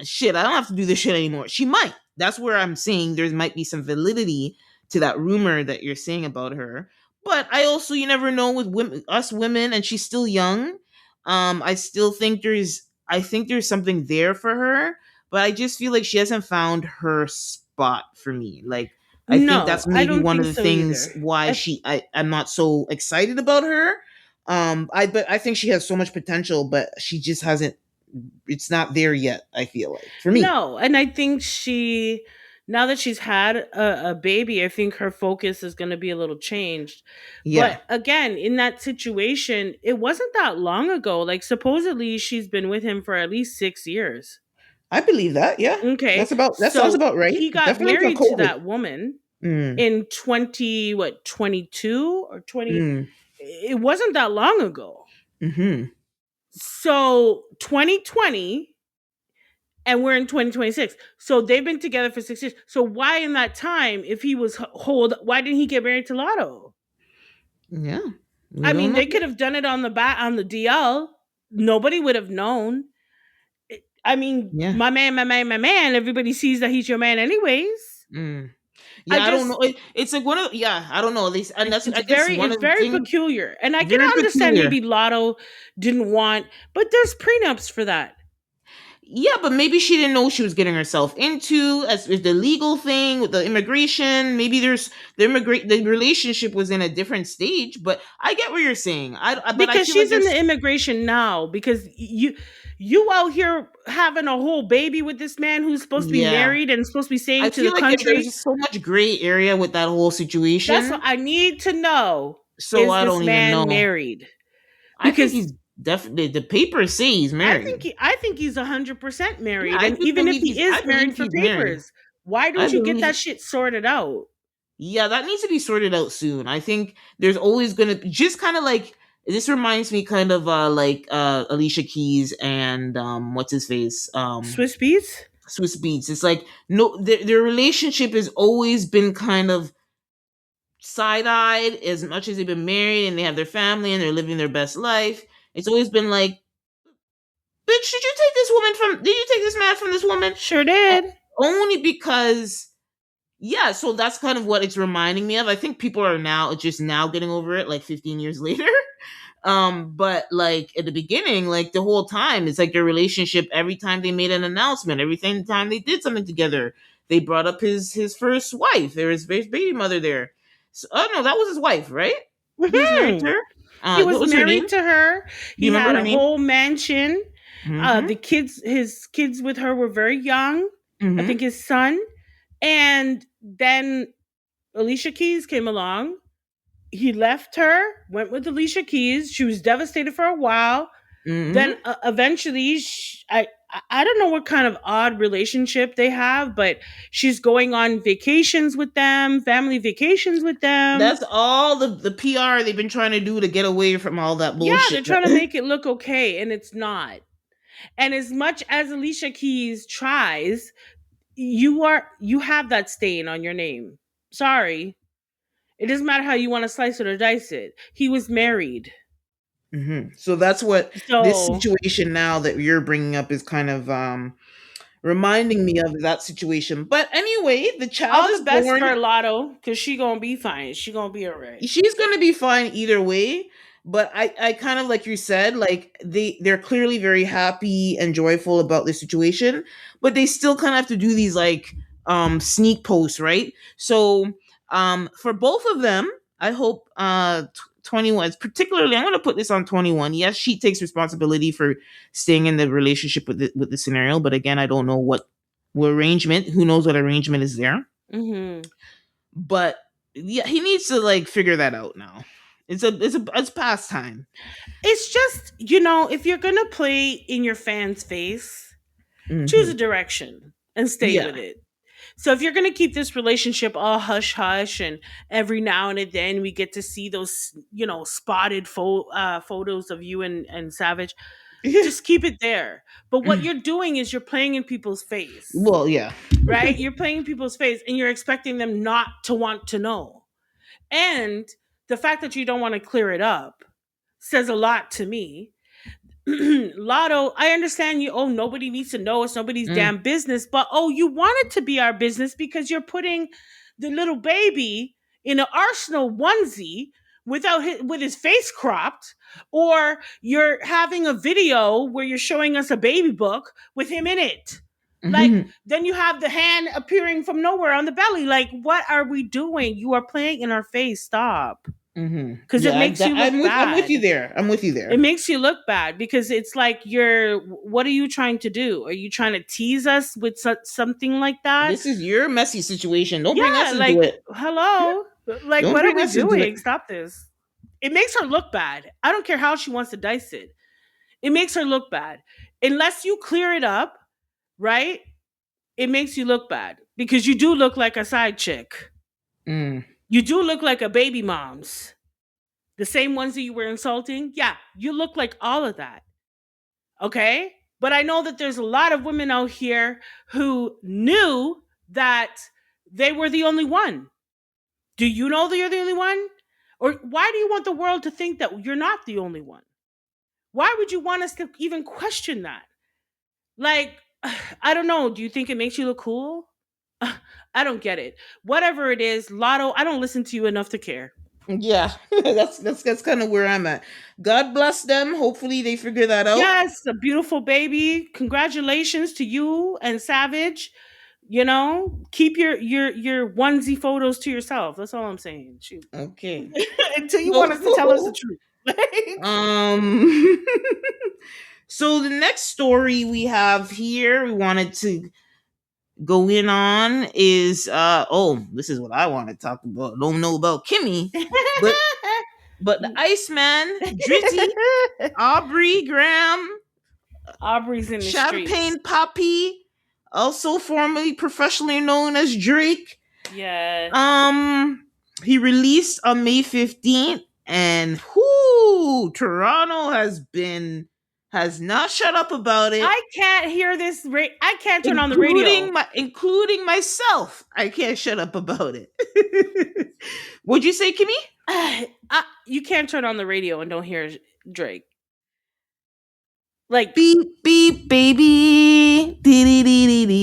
shit, I don't have to do this shit anymore. She might. That's where I'm saying there might be some validity to that rumor that you're saying about her. But I also, you never know with women, and she's still young. I still think there's something there for her, but I just feel like she hasn't found her spot for me. Like, I think No, that's I maybe don't one of think the so things either. why I'm not so excited about her. But I think she has so much potential, but she just hasn't, it's not there yet, I feel like, for me. No, and I think now that she's had a baby, I think her focus is going to be a little changed. Yeah, But again, in that situation, it wasn't that long ago. Like supposedly she's been with him for at least 6 years. I believe that. Yeah, Okay, that sounds so about right. he got Definitely for married to COVID. that woman Mm, in 22 or 20. mm, It wasn't that long ago. mm-hmm. So 2020, and we're in 2026. So they've been together for 6 years. So why in that time, if he was why didn't he get married to Latto? Yeah, we I don't mean, know. they could have done it on the DL. Nobody would have known. I mean, Yeah, my man, my man, my man. Everybody sees that he's your man, anyways. mm. I Yeah. I don't just know. It's like one of, yeah. I don't know. At least, and that's, I guess, one it's of the very things. peculiar, and I can Very understand peculiar. maybe Lotto didn't want, but there's prenups for that. Yeah, but maybe she didn't know she was getting herself into, as with the legal thing with the immigration. Maybe there's the relationship was in a different stage. But I get what you're saying. But I Because feel like she's in there's, the immigration now, because you out here having a whole baby with this man who's supposed to be yeah. married and supposed to be I staying to the feel like there's country. just so much gray area with that whole That's what situation. I need to know. So Is I this don't even man know. married? I think Because he's definitely, the papers say he's married. I think he's 100% Yeah, married, and even if he I is believe married for he's married. papers, why I don't you get believe that shit sorted out? Yeah, that needs to be sorted out soon. I think there's always gonna just kind of like, this reminds me kind of like Alicia Keys and what's his face, Swiss beats. Swiss Beats. It's like, no, their relationship has always been kind of side-eyed, as much as they've been married and they have their family and they're living their best life. It's always been like, bitch, did you take this man from this woman? Sure O- did. Only because, yeah, so that's kind of what it's reminding me of. I think people are now just now getting over it, like 15 years later. But like at the beginning, like the whole time, it's like their relationship. Every time they made an announcement, time they did something together, they brought up his first wife. There was his baby mother there. So, oh no, that was his wife, right? He was married to Mhm. her. He What was was her name? married to her. Do you He remember had her a name? whole mansion. Mm-hmm. His kids with her were very young. I Mm-hmm. think his son. And then Alicia Keys came along. He left her, went with Alicia Keys. She was devastated for a while. Then Mm-hmm. eventually, I don't know what kind of odd relationship they have, but she's going on vacations with them, family vacations with them. That's all the PR they've been trying to do to get away from all that Yeah, bullshit. they're trying to make it look okay, and it's not. And as much as Alicia Keys tries, you have that stain on your name. Sorry. It doesn't matter how you want to slice it or dice it. He was married. So that's what this So situation now that you're bringing up is kind of reminding me of that situation. But anyway, the child all is the best born. for Lotto, because she gonna be fine. She gonna be all right. She's going to be fine either way. But I kind of like you said, like they're clearly very happy and joyful about the situation, but they still kind of have to do these like sneak posts, right? So for both of them, I hope 21, particularly I'm going to put this on 21. Yes, she takes responsibility for staying in the relationship with the scenario, but again, I don't know what arrangement, who knows what arrangement is there. Hmm. But yeah, he needs to like figure that out now. It's past time. It's just, if you're gonna play in your fans' face, choose a Hmm. direction and stay Yeah. with it. So if you're gonna keep this relationship all hush hush, and every now and then we get to see those, spotted photos of you and Savage, just keep it there. But what you're doing is you're playing in people's face, Well, yeah. right? You're playing in people's face, and you're expecting them not to want to know. And the fact that you don't want to clear it up says a lot to me. Lotto, I understand you. Oh, nobody needs to know. It's nobody's Mm, damn business. But oh, you want it to be our business because you're putting the little baby in an Arsenal onesie with his face cropped, or you're having a video where you're showing us a baby book with him in it. Like, mhm, then you have the hand appearing from nowhere on the belly. Like, what are we doing? You are playing in our face. Stop, mhm. because it Yeah, makes you look I'm with you bad. there. I'm with you It there. makes you look bad because it's like what are you trying to do? Are you trying to tease us with something like that? This is your messy situation. Don't bring us Yeah, into like, it. hello. Like, Don't what are bring we us into it. doing? Stop this. It makes her look bad. I don't care how she wants to dice it. It makes her look bad. Unless you clear it up, right? It makes you look bad because you do look like a side chick. Mm, You do look like a baby mom's. The same ones that you were insulting. Yeah, you look like all of that. Okay. But I know that there's a lot of women out here who knew that they were the only one. Do you know that you're the only one? Or why do you want the world to think that you're not the only one? Why would you want us to even question that? Like, I don't know. Do you think it makes you look cool? I don't get it. Whatever it is, Lotto, I don't listen to you enough to care. yeah, that's kind of where I'm at. God bless them. Hopefully, they figure that out. Yes, a beautiful baby. Congratulations to you and Savage. Keep your onesie photos to yourself. That's all I'm saying. Shoot. Okay. Until you want us to tell us the So, truth. um, so the next story we have here, we wanted to go in on is this is what I want to talk about. Don't know about Kimmy, but the Iceman, Drizzy, Aubrey Graham, Aubrey's in the streets. Champagne Poppy, also formerly professionally known as Drake. Yes. He released on May 15th, and whoo, Toronto has not shut up about it. I can't hear this. I can't turn on the radio. Including myself. I can't shut up about it. Would you say, Kimmy? You can't turn on the radio and don't hear Drake. Like, Beep beep baby.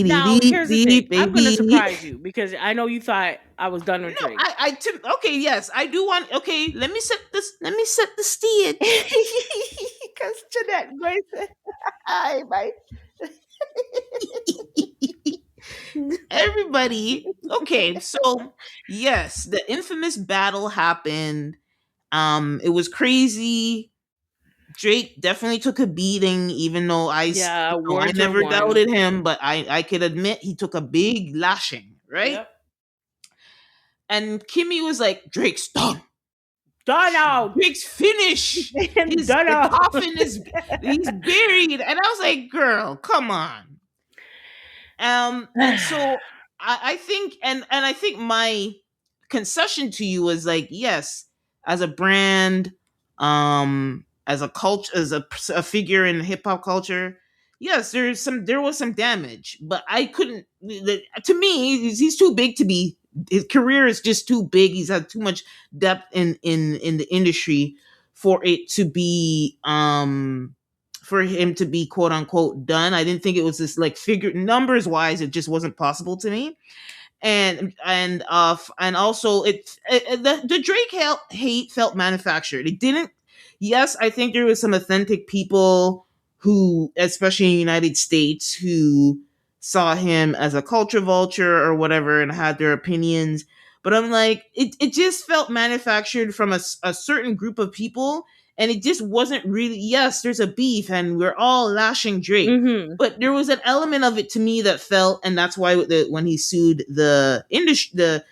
now here's the thing. Beep I'm gonna baby. surprise you because I know you thought I was done with No, Drake. okay, yes, I do want. Okay, let me set the stage. Because Jeanette, hi, bye. Everybody. Okay, so yes, the infamous battle happened It was crazy. Drake definitely took a beating, even though Yeah, I words are never one. doubted him, but I could admit he took a big lashing, right? Yep. And Kimmy was like, "Drake's done. Done out. Drake's finished. Done The out. coffin is he's buried." And I was like, "Girl, come on." And so I think, and I think my concession to you was like, yes, as a brand, as a culture, as a figure in hip hop culture, yes, there was some damage, but I couldn't. To me, he's too big to be. His career is just too big. He's had too much depth in the industry for it to be for him to be quote unquote done. I didn't think it was this like figure numbers wise, it just wasn't possible to me. And also the Drake hate felt manufactured. It didn't. Yes, I think there was some authentic people who, especially in the United States, who saw him as a culture vulture or whatever and had their opinions. But I'm like, it just felt manufactured from a certain group of people, and it just wasn't really. Yes, there's a beef, and we're all lashing Drake, Mm-hmm. but there was an element of it to me that felt, and that's why when he sued the industry, the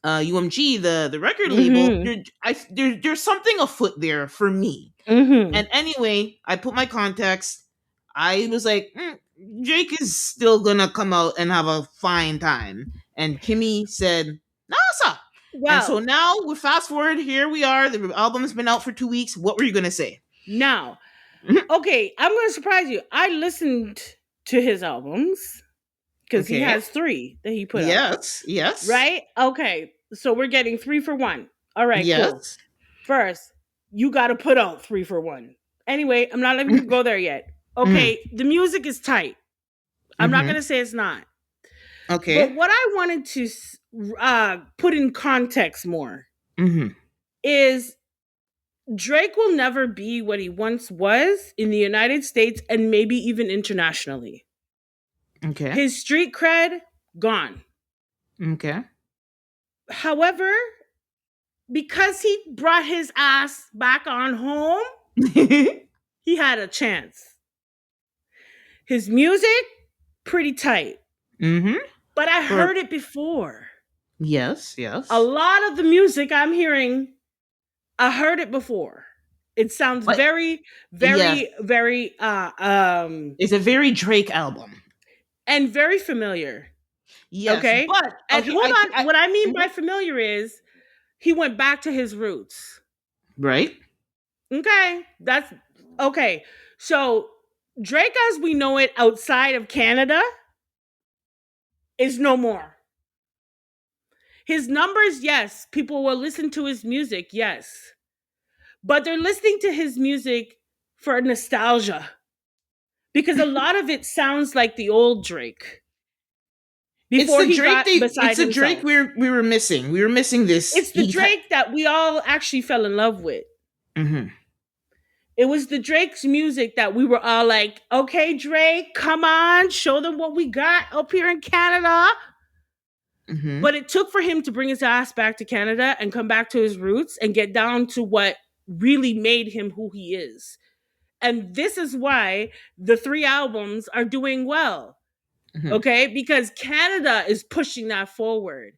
UMG, the record label, Mm-hmm. there's something afoot there for me. Mm-hmm. And anyway, I put my context. I was like, Drake is still gonna come out and have a fine time. And Kimmy said, "Nah, sir." And so Well, now we fast forward. Here we are. The album's been out for 2 weeks. What were you gonna say? now, okay, I'm going to surprise you. I listened to his albums because he Okay. has 3 that he put out, Yes. Yes. right? Okay, so we're getting 3 for 1. All right, cool. Yes. First, you got to put out 3 for 1. Anyway, I'm not letting you go there yet. Mm, Okay, the music is tight. I'm not going mm-hmm. to say it's not. But Okay. what I wanted to put in context more Mm-hmm. is Drake will never be what he once was in the United States and maybe even internationally. Okay. His street cred, gone. Okay. However, because he brought his ass back on home, he had a chance. His music, pretty tight. mm-hmm. But I For heard it before. yes. A Yes. lot of the music I'm hearing, I heard it before. It sounds But very, yes, very, very it's a very Drake album. and very familiar. Yes, Okay? but And okay, hold on, what I mean mhm. by familiar is he went back to his roots. Right. Okay? That's okay. So Drake as we know it outside of Canada is no more. His numbers, yes, people will listen to his music, yes. But they're listening to his music for nostalgia because a lot of it sounds like the old Drake before he got It's beside the Drake himself. we were missing. We were missing this. It's the Drake that we all actually fell in love with. Mm-hmm. It was the Drake's music that we were all like, okay, Drake, come on, show them what we got up here in Canada. Mm-hmm. But it took for him to bring his ass back to Canada and come back to his roots and get down to what really made him who he is. And this is why the 3 albums are doing well. Mm-hmm. Okay? Because Canada is pushing that forward.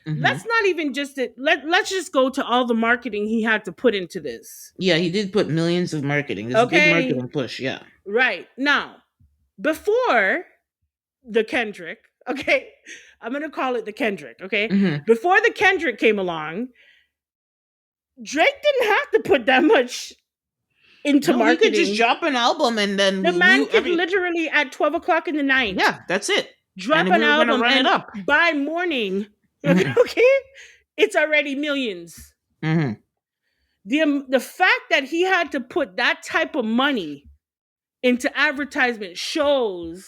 Mm-hmm. Let's not even just let's just go to all the marketing he had to put into this. Yeah, he did put millions of marketing. There's a big Okay? marketing push. Yeah. Right. Now, before the Kendrick, okay? I'm going to call it the Kendrick, okay? Mm-hmm. Before the Kendrick came along, Drake didn't have to put that much into No, he could marketing. just drop an album and then The we man knew could literally at 12 o'clock in the night, yeah, that's it. drop And an we were gonna album, run it and up. by morning, Mm-hmm. okay, it's already millions. Mm-hmm. The fact that he had to put that type of money into advertisement shows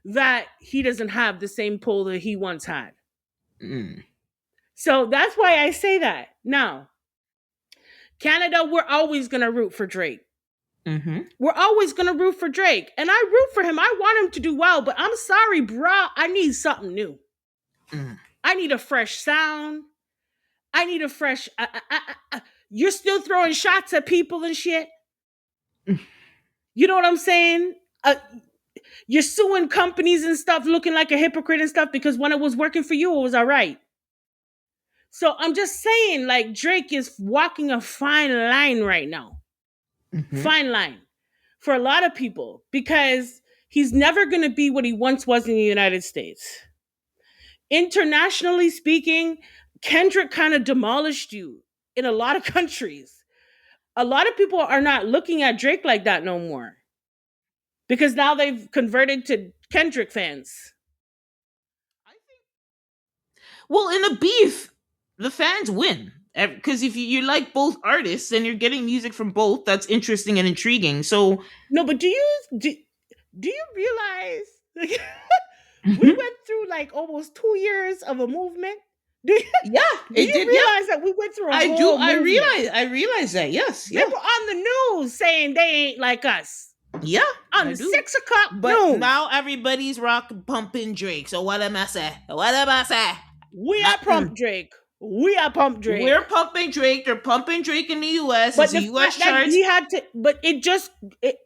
that he doesn't have the same pull that he once had. Mm. So that's why I say that. Now, Canada, we're always going to root for Drake. Mm-hmm. We're always going to root for Drake. And I root for him. I want him to do well, but I'm sorry, bro. I need something new. Mm. I need a fresh sound. I need a fresh. You're still throwing shots at people and shit. You know what I'm saying? You're suing companies and stuff, looking like a hypocrite and stuff because when it was working for you, it was all right. So I'm just saying, like Drake is walking a fine line right now, Mhm. fine line for a lot of people because he's never going to be what he once was in the United States. Internationally speaking, Kendrick kind of demolished you in a lot of countries. A lot of people are not looking at Drake like that no more because now they've converted to Kendrick fans. Well, in a beef, the fans win. Because if you like both artists and you're getting music from both, that's interesting and intriguing. So, No, but do you realize like, we mhm. went through like almost 2 years of a movement? Do you, Yeah, do it you did. Yeah, realize that we went through a I do. whole movement? I realize that. Yes, They yeah, were on the news saying they ain't like us yeah, on I the do. 6 o'clock But news. now everybody's rock pumping Drake. So what am I say? What am I say? We are pump Nothing. Drake. We are pump Drake. We're pumping Drake. They're pumping Drake in the U.S. But It's the the U.S. fact that charts. he had to, but it just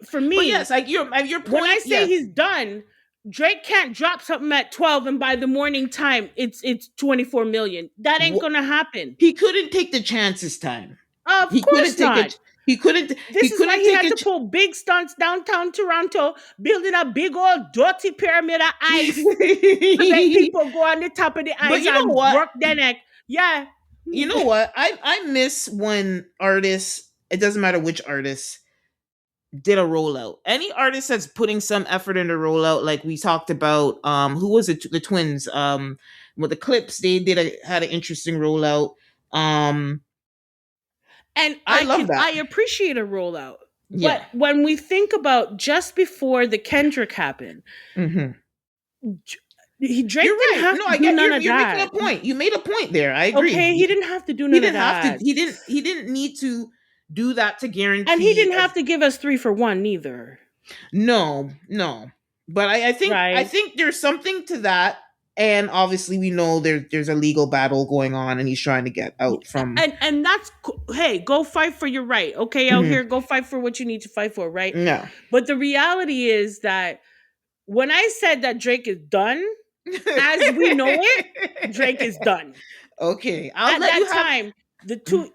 for But yes, me, like your when I point. say Yes, he's done, Drake can't drop something at 12 and by the morning time it's 24 million. That ain't Wh- gonna happen. he couldn't take the chance this time. Of He couldn't course take not. it. He couldn't. This He is why couldn't he take had a. to pull big stunts downtown Toronto, building a big old dirty pyramid of ice to make people go on the top of the But ice you know and what? work their neck. Yeah. You know what? I miss when artists. It doesn't matter which artist did a rollout. Any artist that's putting some effort in the rollout, like we talked about, who was it? The twins. With the clips, they had an interesting rollout. Um, And I love I that. appreciate a rollout. But Yeah. when we think about just before the Kendrick happened, Hmm. Drake You're didn't right. have No, to I do get none you're of you're making a that. point. You made a point there. I agree. Okay, he didn't have to do He none of didn't have to. that. He didn't need to do that to And he guarantee. didn't have to give us 3 for 1 neither. No, no. But I Right. think there's something to that. And obviously, we know there's a legal battle going on, and he's trying to get out from. And that's hey, go fight for your right. Okay, out Mhm. here, go fight for what you need to fight for, right? No. But the reality is that when I said that Drake is done, as we know it, Drake is done. Okay, I'll At let you that have. time, the two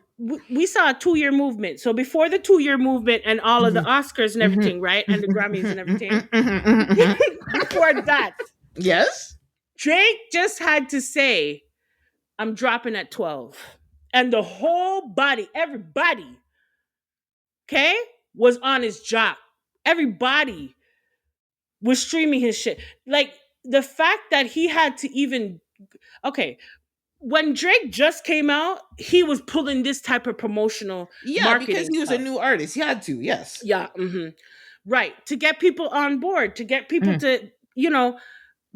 we saw a 2 year movement. So before the 2 year movement and all of the Mhm, Oscars and mhm, everything, right? And the mhm, Grammys and mhm, everything. mhm, mhm, mhm. Before that, Yes. Drake just had to say, I'm dropping at 12. And the whole body, everybody, okay, was on his job. Everybody was streaming his shit. Like the fact that he had to even, okay, when Drake just came out, he was pulling this type of promotional Yeah, because marketing he was a stuff. new artist. He had to. Yes. Yeah, right. To get people on board, to get people Mhm, to,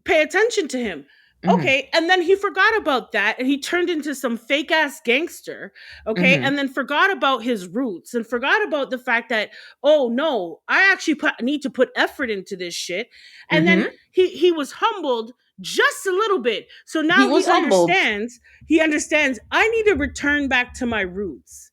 pay attention to him. mhm, Okay, and then he forgot about that and he turned into some fake ass gangster. Okay, mhm, and then forgot about his roots and forgot about the fact that, oh no, I actually need to put effort into this shit. And then mhm. he was humbled just a little bit. So He now was humbled. he understands I need to return back to my roots.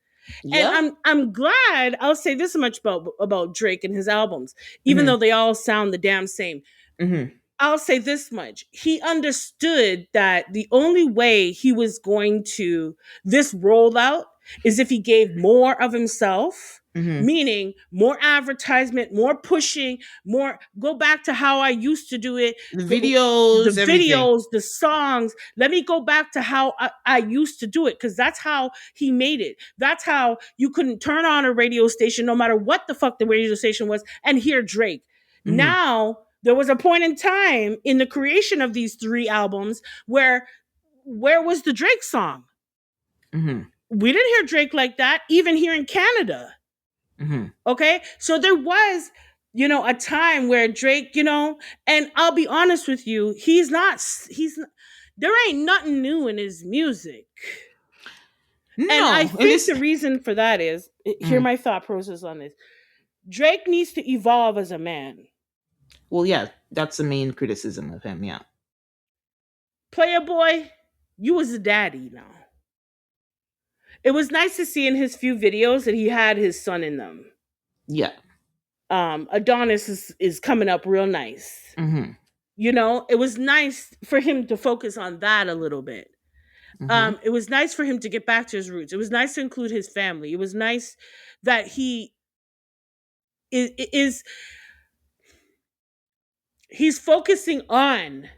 And Yeah. I'm glad. I'll say this much about Drake and his albums, even Mhm, though they all sound the damn same. mhm, I'll say this much. He understood that the only way he was going to this rollout is if he gave more of himself, mhm. meaning more advertisement, more pushing, more go back to how I used to do it. The The videos, everything. videos, the songs. Let me go back to how I used to do it because that's how he made it. That's how you couldn't turn on a radio station, no matter what the fuck the radio station was, and hear Drake. Mhm, Now, there was a point in time in the creation of these 3 albums where was the Drake song? mhm, We didn't hear Drake like that, even here in Canada. mhm. Okay. So there was, a time where Drake, and I'll be honest with you, there ain't nothing new in his music. And I No, and think it's. the reason for that is, hear Mhm. my thought process on this. Drake needs to evolve as a man. Well, yeah, that's the main criticism of him. Yeah. Player boy, you was a daddy now. It was nice to see in his few videos that he had his son in them. Yeah. Adonis is coming up real nice. Mm-hmm. You know, it was nice for him to focus on that a little bit. Mm-hmm. It was nice for him to get back to his roots. It was nice to include his family. It was nice that he is he's focusing on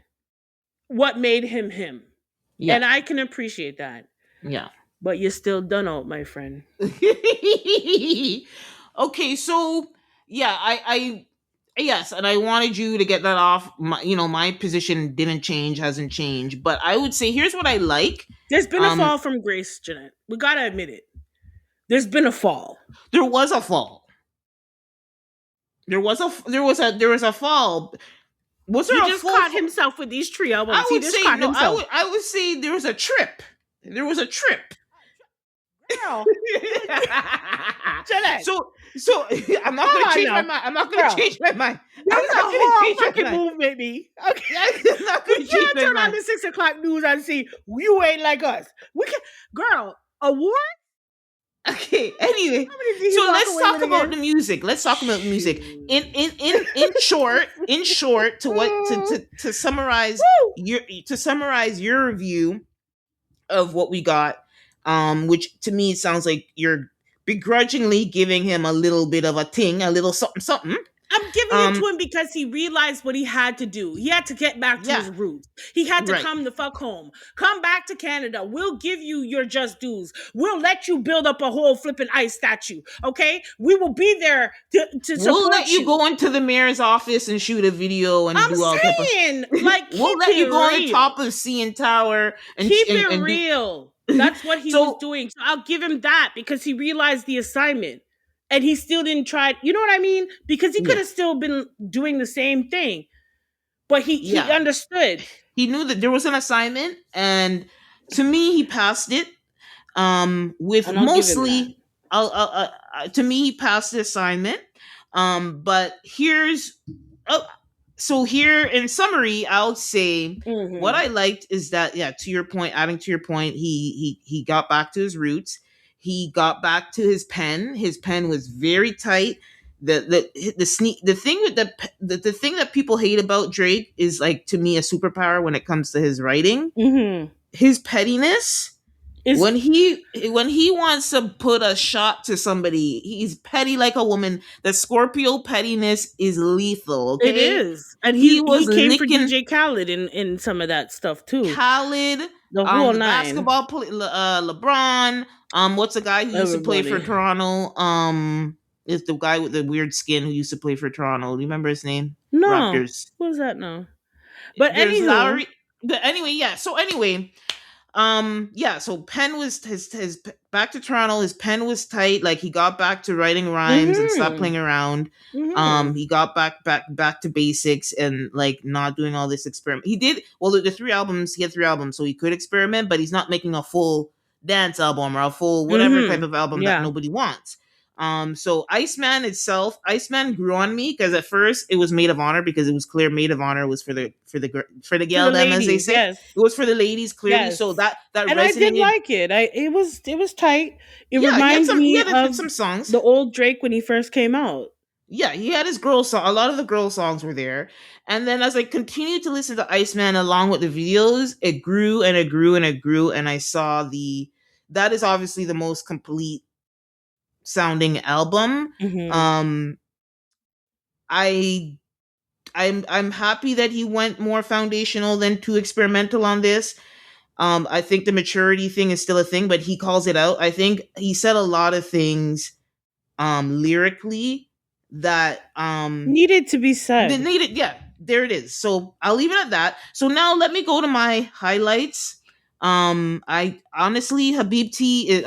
what made him him. Yeah. And I can appreciate that. Yeah. But you're still done out, my friend. Okay, so yeah, I yes, and I wanted you to get that off. My position didn't change, hasn't changed, but I would say here's what I like. There's been a fall from grace, Jeanette. We gotta admit it. There's been a fall. There was a fall. There was a fall. Was there He a just full caught fall? himself with these three albums. I would He just say caught no. himself. I would say there was a trip. There was a trip. Girl. Jeanette. So I'm not going to change my mind. I'm not going to change my mind. There's a whole fucking movement, me. Okay. I'm not going to change my turn mind. on the 6 o'clock news and see you ain't like us. We can, girl, award. Okay. Anyway, so let's talk about the music. Let's talk about music. In short, to summarize your review of what we got, which to me it sounds like you're begrudgingly giving him a little bit of a ting, a little something something. I'm giving it to him because he realized what he had to do. He had to get back to his roots. He had to come the fuck home. Come back to Canada. We'll give you your just dues. We'll let you build up a whole flipping ice statue. Okay? We will be there to support you. We'll let you go into the mayor's office and shoot a video and do all type of... like, we'll let you go on the top of CN Tower and keep it real. That's what he was doing. So I'll give him that because he realized the assignment. And he still didn't try, you know what I mean? Because he could have still been doing the same thing. But he understood. He knew that there was an assignment, and to me, he passed it. With mostly, to me, he passed the assignment. But here's, so here in summary, I'll say what I liked is that, to your point, adding to your point, he got back to his roots. He got back to his pen. His pen was very tight. The thing that people hate about Drake is, like, to me, a superpower when it comes to his writing. His pettiness. When he wants to put a shot to somebody, he's petty like a woman. The Scorpio pettiness is lethal. Okay? It is, and he came for DJ Khaled in some of that stuff too. Khaled, the whole nine. Basketball, LeBron. What's the guy who used to play for Toronto? Is the guy with the weird skin who used to play for Toronto? Do you remember his name? No, Raptors. What was that? No, but so pen was his back to Toronto. His pen was tight. Like, he got back to writing rhymes and stopped playing around. He got back to basics and, like, not doing all this experiment. He did, well, the 3 albums, he had 3 albums, so he could experiment, but he's not making a full dance album or a full whatever type of album that nobody wants. So Iceman grew on me because at first it was Maid of Honor, because it was clear Maid of Honor was for the gal them, as they say. Yes. It was for the ladies, clearly. Yes. So that and resonated. I did like it. It was tight. It reminds me of some songs. The old Drake when he first came out. Yeah, he had his girl song. A lot of the girl songs were there. And then as I continued to listen to Iceman along with the videos, it grew and it grew and it grew. And I saw that is obviously the most complete sounding album. I'm happy that he went more foundational than too experimental on this. I think the maturity thing is still a thing, but he calls it out. I think he said a lot of things lyrically that needed to be said. There it is. So I'll leave it at that. So now let me go to my highlights. I honestly, Habibti,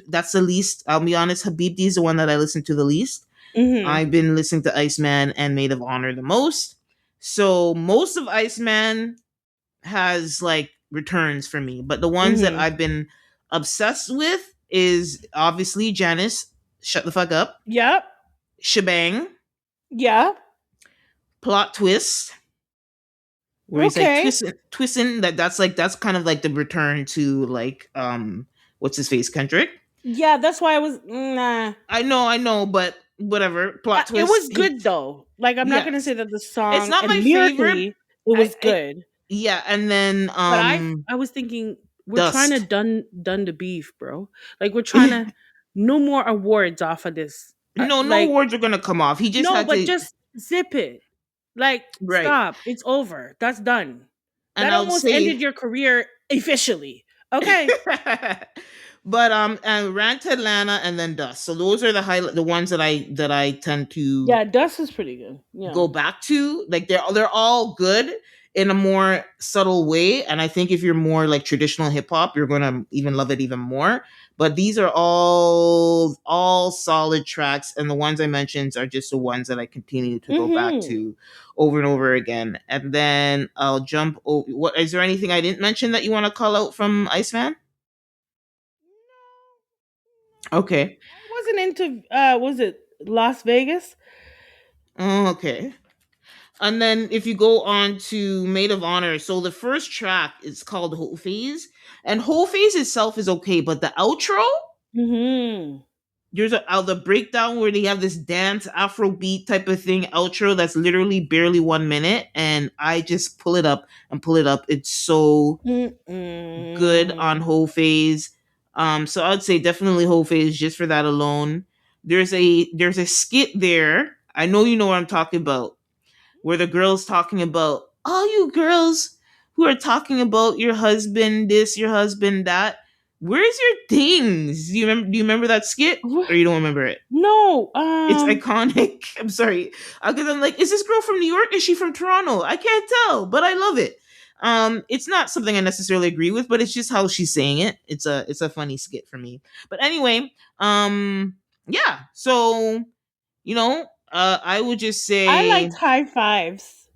that's the least. I'll be honest, Habibti is the one that I listen to the least. I've been listening to Iceman and Maid of Honor the most. So most of Iceman has, like, returns for me, but the ones that I've been obsessed with is obviously Janice, Shut the Fuck Up. Yep. Shebang. Yeah. Plot Twist. Where he's like twisting that's kind of like the return to, like, what's his face, Kendrick. Yeah, that's why I was nah. I know, but whatever. Plot It was twist. good though. Like I'm not gonna Yes, say that the it's song not and my favorite. lyrically it was I good, yeah, and then but I was thinking we're trying to Dust. done the beef, bro. Like we're trying to no more awards off of this. No, no Like words are gonna come off. He just no, had but to just zip it. Like right. stop. It's over. That's done. And That I would almost ended say your career officially. Okay. but and Rant Atlanta and then Dust. So those are the ones that I tend to Yeah, Dust is pretty good. Yeah. go back to. Like they're all good in a more subtle way, and I think if you're more like traditional hip hop, you're gonna even love it even more. But these are all solid tracks, and the ones I mentioned are just the ones that I continue to go back Mm-hmm. to over and over again. And then I'll jump over. What is there anything I didn't mention that you want to call out from Iceman? Okay. I wasn't into was it Las Vegas? Oh, okay. And then if you go on to Maid of Honor, so the first track is called Whole Phase, and Whole Phase itself is okay, but the outro, Mm-hmm. there's the breakdown where they have this dance Afrobeat type of thing outro that's literally barely 1 minute, and I just pull it up and pull it up. It's so good on Mm-mm. Whole Phase. So I'd say definitely Whole Phase just for that alone. There's a skit there. I know you know what I'm talking about where the girl's talking about all you girls who are talking about your husband this, your husband that. Where's your things? Do you remember that skit? What? Or you don't remember it? No. It's iconic. I'm sorry. Because I'm like, is this girl from New York? Is she from Toronto? I can't tell, but I love it. It's not something I necessarily agree with, but it's just how she's saying it. It's a funny skit for me. But anyway, yeah. So I would just I say liked High Fives.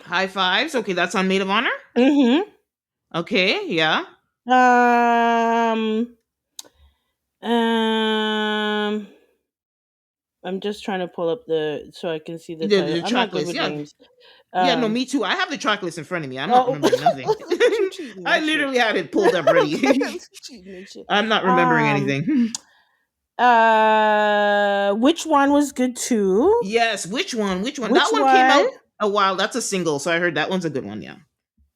high fives. Okay, that's on Maid of Honor. Mm-hmm. Okay, yeah. Um. Um. I'm just trying to pull up the so I can see the title. The I'm not track good list, with yeah. names. Yeah, no, Um. me too. I have the track list in front of me. I'm not Oh, remembering nothing. you cheating I and shit. literally had it pulled up ready. Cheating and shit. I'm not remembering Um. anything. Which one was good too? Yes, which one? Which one? Which That one came one? out a while. That's a single, so I heard that one's a good one, yeah.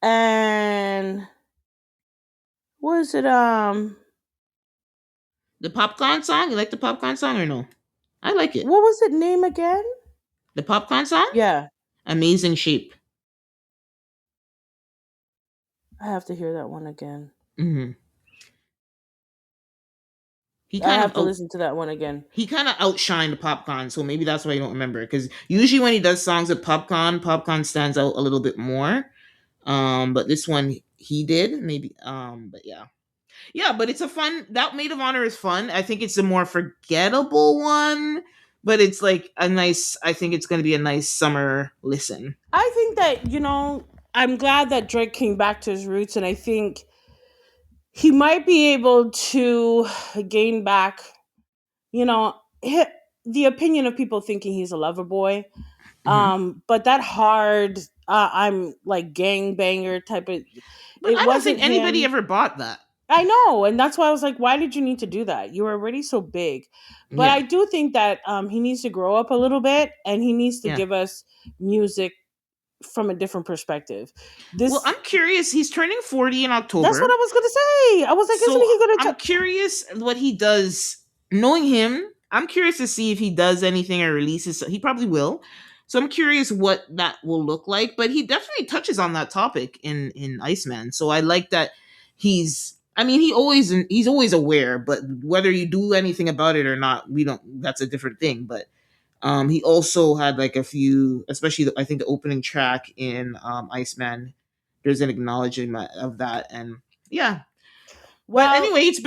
And was it The popcorn song? You like the popcorn song or no? I like it. what was it name again? The popcorn song? Yeah, Amazing Shape. I have to hear that one again. hmm He I kind of have to listen to that one again. he kind of outshined Popcorn, so maybe that's why you don't remember it. Because usually when he does songs with Popcorn stands out a little bit more. But this one he did maybe. But yeah, yeah. But it's a fun. That Maid of Honor is fun. I think it's a more forgettable one, but it's like a nice. I think it's going to be a nice summer listen. I think that I'm glad that Drake came back to his roots, and I think he might be able to gain back, you know, the opinion of people thinking he's a lover boy. hmm But that hard, I'm like gang banger type of, But it I don't wasn't think anybody him. ever bought that. I know, and that's why I was like, why did you need to do that? You were already so big. But Yeah, I do think that he needs to grow up a little bit, and he needs to yeah. give us music from a different perspective. Well, This I'm curious. He's turning 40 in That's what October. I was gonna say. I was like, isn't So he I'm gonna? curious what he does. Knowing him, I'm curious to see if he does anything or releases. He probably will. So I'm curious what that will look like. But he definitely touches on that topic in Iceman. So I like that he's. I mean, he's always aware, but whether you do anything about it or not, we don't. That's a different thing. But he also had like a few, especially I think the opening track in Iceman. There's an acknowledgement of that, and yeah, but Well, anyway, it's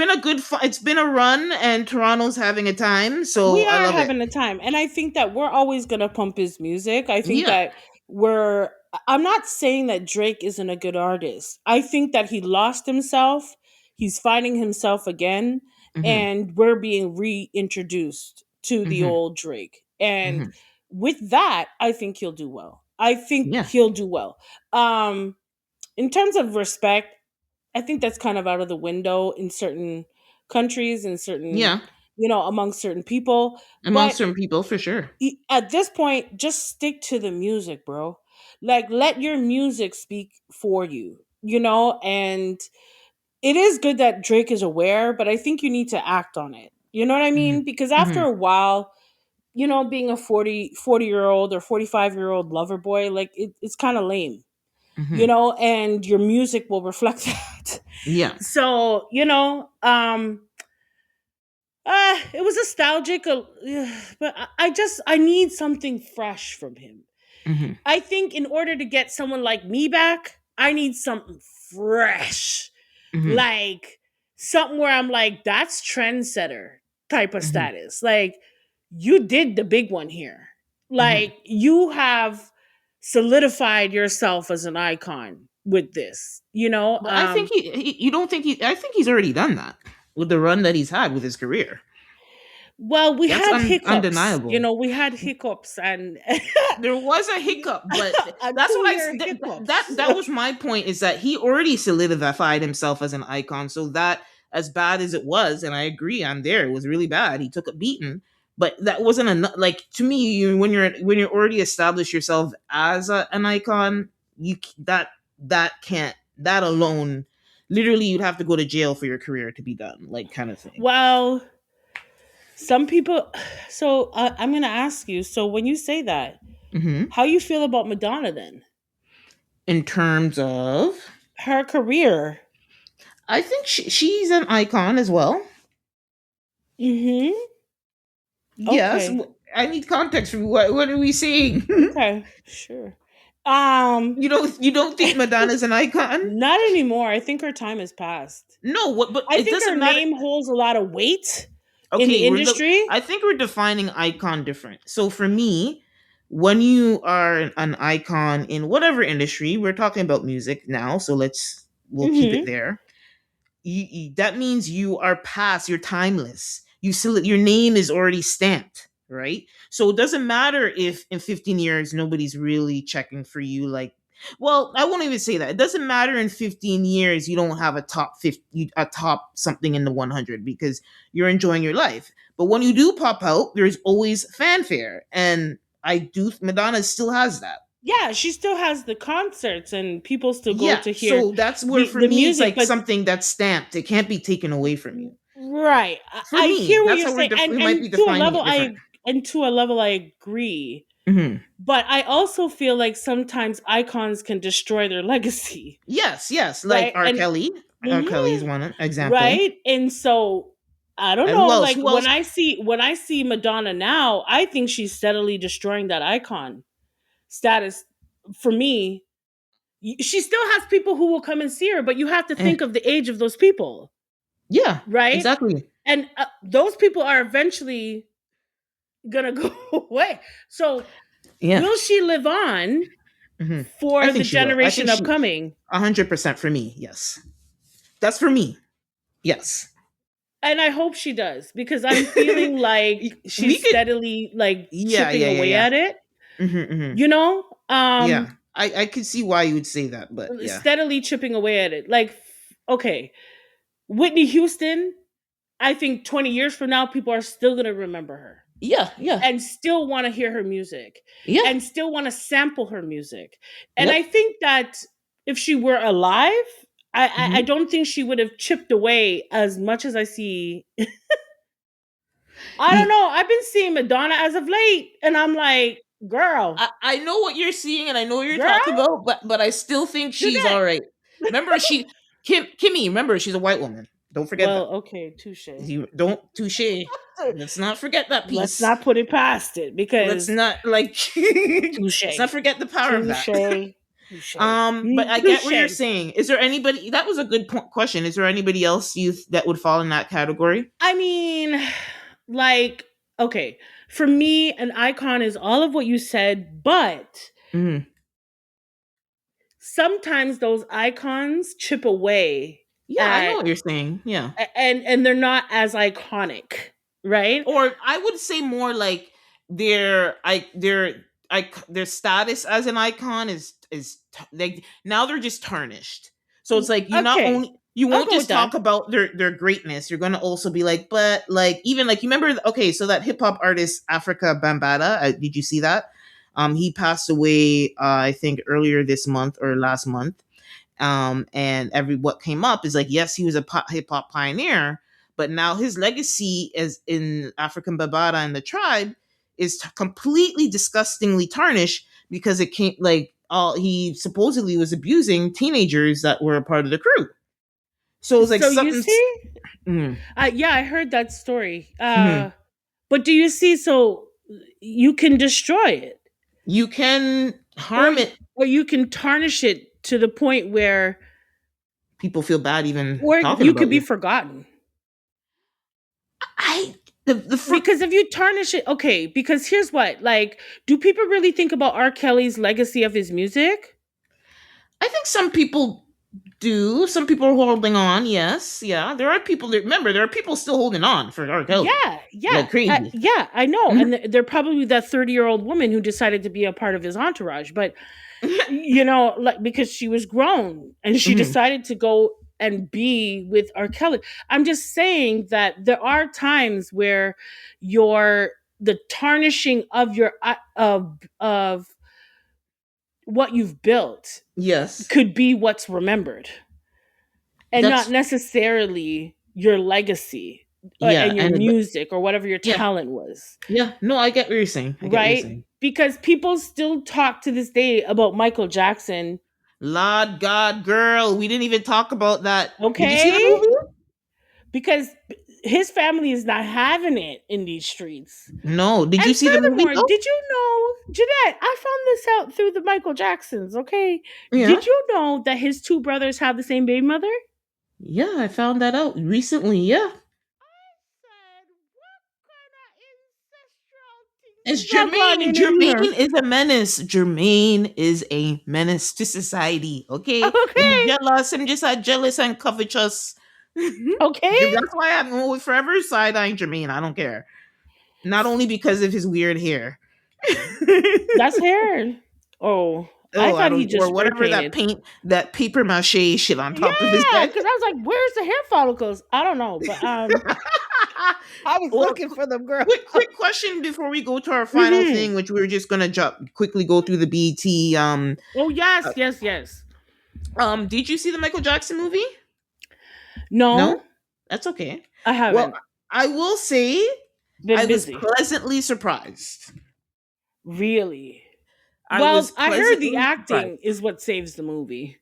been a run, and Toronto's having a time, so we I are love it. having a time, and I think that we're always gonna pump his music. I think Yeah. that we're. I'm not saying that Drake isn't a good artist. I think that he lost himself. He's finding himself again, hmm and we're being reintroduced to the hmm old Drake. And hmm with that, I think he'll do well. I think Yeah. he'll do well. In terms of respect, I think that's kind of out of the window in certain countries and certain, Yeah, among certain people. among But certain people for sure. at this point, just stick to the music, bro. Like, let your music speak for you, and it is good that Drake is aware, but I think you need to act on it. You know what I Hmm. mean? Because after Hmm. a while, being a 40-year old or 45-year-old lover boy, like it's kind of lame, Hmm. and your music will reflect that. Yeah. So, it was nostalgic, but I need something fresh from him. Hmm. I think in order to get someone like me back, I need something fresh. Hmm. Like something where I'm like, that's trendsetter type of Hmm. status. Like you did the big one here. Hmm. Like you have solidified yourself as an icon with this, But I think you don't think I think he's already done that with the run that he's had with his career. Well, we That's had hiccups, undeniable. we had hiccups and There was a hiccup, but a that's what two-year hiccups. that was my point, is that he already solidified himself as an icon. So that, as bad as it was, and I agree, I'm there, it was really bad. He took a beating, but that wasn't enough. Like, to me, when you're already established yourself as an icon, that can't, that alone, literally, you'd have to go to jail for your career to be done, like, kind of thing. Well, some people. So I'm gonna ask you. So when you say that, Hmm. how you feel about Madonna then? In terms of, Her career. I think she's an icon as well. Mm-hmm. Yes, Okay. I need context for what are we seeing? Okay. Sure. Um. You don't think Madonna's an icon? Not anymore. I think her time has passed. No, what? But I it think her doesn't matter. name holds a lot of weight in the Okay, industry. I think we're defining icon different. So for me, when you are an icon in whatever industry, we're talking about music now, so we'll keep it Mm-hmm. there. That means you are past, you're timeless. Your name is already stamped, right? So it doesn't matter if in 15 years nobody's really checking for you. Like, well, I won't even say that. It doesn't matter in 15 years you don't have a top 50, a top something in the 100, because you're enjoying your life. But when you do pop out, there's always fanfare, and Madonna still has that. Yeah, she still has the concerts and people still go Yeah, to hear so that's where, the for the me, it's music, like but something that's stamped. It can't be taken away from you. right. For I me, hear what that's you're how saying, and we might be and to a defining level it different. I agree. Hmm. But I also feel like sometimes icons can destroy their legacy, Yes, yes, like right? R. And Kelly. R. mhm, Kelly's one example. right, and so I don't And who know. else? Like Who else? when I see Madonna now, I think she's steadily destroying that icon status. For me, she still has people who will come and see her, but you have to Eh, think of the age of those people, yeah, right? exactly. And those people are eventually gonna go away. So Yeah. will she live on Hmm. I for the think she will. I think generation she, upcoming? 100% for me. Yes, that's for me. Yes. And I hope she does because I'm feeling like We she's could. steadily like Yeah, chipping yeah, yeah, away yeah. at it. Hmm. Hmm. You know, Yeah, I could see why you would say that, but yeah, steadily chipping away at it. Like, okay, Whitney Houston. I think 20 years from now, people are still gonna remember her yeah, yeah, and still want to hear her music yeah. and still want to sample her music. And I Yep. think that if she were alive, I Hmm. don't think she would have chipped away as much as I see. I don't You, know. I've been seeing Madonna as of late, and I'm like, girl, I know what you're seeing, and I know what you're girl, talking about, but I still think she's all Jeanette. right. Remember, Kimmy. Remember, she's a white woman. Don't forget that. Well, okay, touche. You don't touche. Let's not forget that Let's piece. not put it past it Let's because not, like, let's not touche, forget the power of that. touche, touche, But I get what you're touche. saying. Is there anybody? That was a good question. Is there anybody else that would fall in that category? I mean, like, okay, for me, an icon is all of what you said, but Hmm. sometimes those icons chip away Yeah, I know at what you're saying. Yeah. and they're not as iconic, right? Or I would say more like their status as an icon is like, now they're just tarnished. So it's like, you not Okay. only You I'll won't go with just that. talk about their greatness. You're gonna also be like, but like even like you remember? Okay, so that hip hop artist Africa Bambaataa, did you see that? He passed away, I think earlier this month or last month. And every what came up is like, yes, he was a hip hop pioneer, but now his legacy as in African Bambaataa and the tribe is completely disgustingly tarnished because it came like all he supposedly was abusing teenagers that were a part of the crew. So it was like So you something. see, Mhm, yeah, I heard that story. mhm. But do you see? So you can destroy it, You can or harm it. or you can tarnish it to the point where, People feel bad even or talking you could about be you. forgotten. I the Because if you tarnish it, okay. Because here's what: like, do people really think about R. Kelly's legacy of his music? I think some people do. Some people are holding on. Yes, yeah. There are people that remember. There are people still holding on for R. Kelly Yeah, yeah, like crazy. yeah. I know, Mhm. and they're probably that 30-year-old woman who decided to be a part of his entourage. But you know, like because she was grown and she Mhm. decided to go and be with R. Kelly. I'm just saying that there are times where your the tarnishing of your of what you've built Yes, could be what's remembered and not that's necessarily your legacy yeah, and your and but music or whatever your yeah, talent was, yeah. No, I get what you're saying. I get what you're right? saying. Because people still talk to this day about Michael Jackson. Lord God, girl, we didn't even talk about that. Did you see the Okay, movie? because his family is not having it in these streets. No. Did you And see the movie furthermore, though? did you know, Jeanette, I found this out through the Michael Jacksons, okay? Yeah. Did you know that his two brothers have the same baby mother? Yeah, I found that out recently. Yeah. Said, what kind of ancestral It's things is that Jermaine, and going in here? Jermaine is a menace. Jermaine is a menace to society. Okay, when you're Okay, jealous, I'm just jealous and covetous. okay, That's why I'm always forever side eyeing Jermaine. I don't care. Not only because of his weird hair. that's hair. Oh, I Oh, I thought he don't, just or spray whatever that painted. paint, that paper mache shit on top of his Yeah, head. because I was like, "Where's the hair follicles?" I don't know, but I was Well, looking for them, girl. quick question before we go to our final Hmm. thing, which we're just gonna quickly go through the BT. Oh yes, Uh, yes, yes. did you see the Michael Jackson movie? No, No, that's okay. I Well, haven't I will say I been was busy. pleasantly surprised. Really? I was Well, I heard the pleasantly surprised. acting is what saves the movie.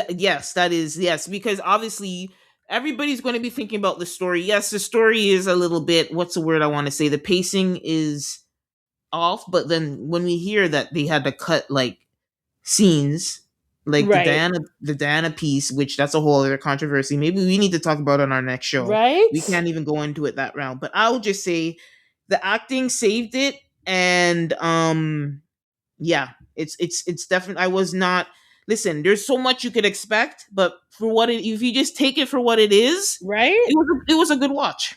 Yes, that is yes, because obviously everybody's going to be thinking about the story. Yes, the story is a little bit. What's the word I want to say? The pacing is off, but then when we hear that they had to cut like scenes like Right. The Diana piece, which that's a whole other controversy. Maybe we need to talk about it on our next show. We Right? can't even go into it that round. But I will just say the acting saved it, and yeah, it's definitely. I was not. Listen, there's so much you could expect, but for what it, if you just take it for what it is, Right? it was a good watch.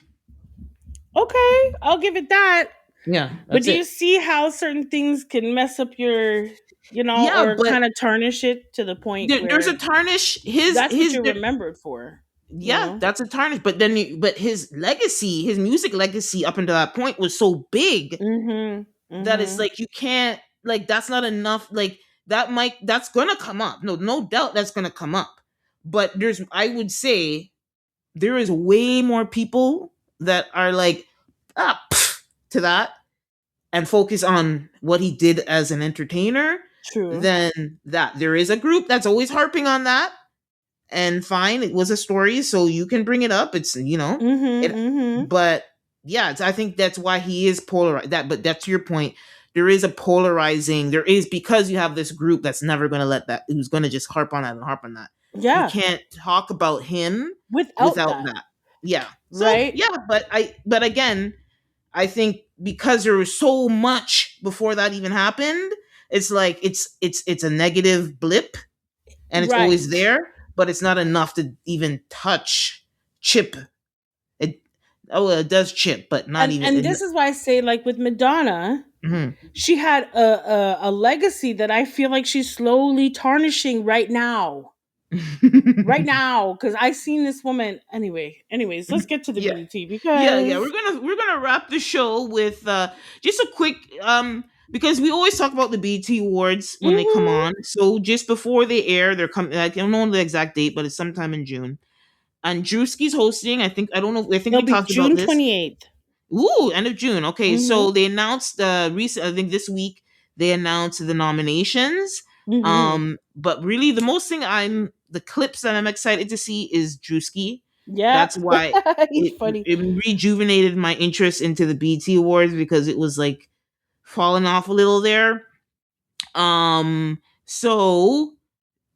Okay, I'll give it that. Yeah, But that's do you it. see how certain things can mess up your, Yeah, or but kind of tarnish it to the point there's a where tarnish. that's what you're remembered for, you Yeah, know? that's a tarnish. But then, but his legacy, his music legacy up until that point was so big Mhm. that it's Mhm. like you can't like that's not enough. Like that's gonna come up. No doubt that's gonna come up. But I would say there is way more people that are like to that and focus on what he did as an entertainer True. than that. There is a group that's always harping on that, and fine, it was a story, so you can bring it up. It's Mhm. it, Mhm. but yeah, I think that's why he is polarized. But that's your point. There is a polarizing. There is because you have this group that's never going to let that. Who's going to just harp on that and harp on that. You Yeah. can't talk about him Without without that, that. Yeah. So right? yeah, but again, I think because there was so much before that even happened, it's like it's a negative blip and it's always Right. there, but it's not enough to even touch chip. It it does chip, but not even. And this is why I say, like with Madonna, Mhm. she had a legacy that I feel like she's slowly tarnishing right now. right now because I seen this woman. Anyways, let's get to the Yeah. BET Yeah. because We're gonna wrap the show with just a quick because we always talk about the BT Awards when they come hmm on. So just before they air, they're coming. I don't know the exact date, but it's sometime in June. And Drewski's hosting. I don't know. I think it'll we be talked about June this. 28th. Ooh, end of June. Okay, Mm-hmm. so they announced recent. I think this week they announced the nominations. Mm-hmm. But really, the most thing the clips that I'm excited to see is Drewski. Yeah. That's why He's funny. it rejuvenated my interest into the BT Awards because it was like falling off a little there. So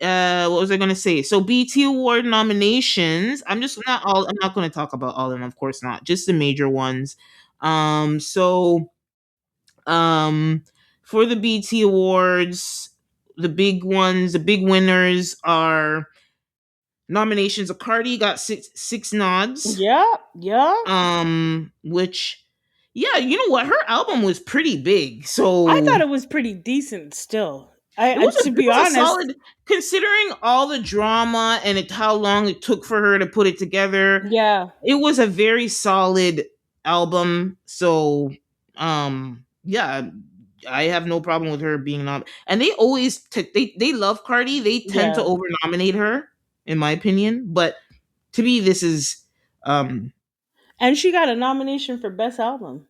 what was I gonna say? So BT Award nominations. I'm not gonna talk about all of them, of course not. Just the major ones. So um for the BT Awards, the big ones, the big winners are nominations. Of Cardi got six nods. Yeah. Yeah. Which yeah, you know what? Her album was pretty big. I So thought it was pretty decent still. I to it be was a honest, solid considering all the drama and how long it took for her to put it together. yeah. It was a very solid album. So yeah, I have no problem with her being and they always they love Cardi. They tend to Yeah. over nominate her, in my opinion. But to me, this is um And she got a nomination for best album.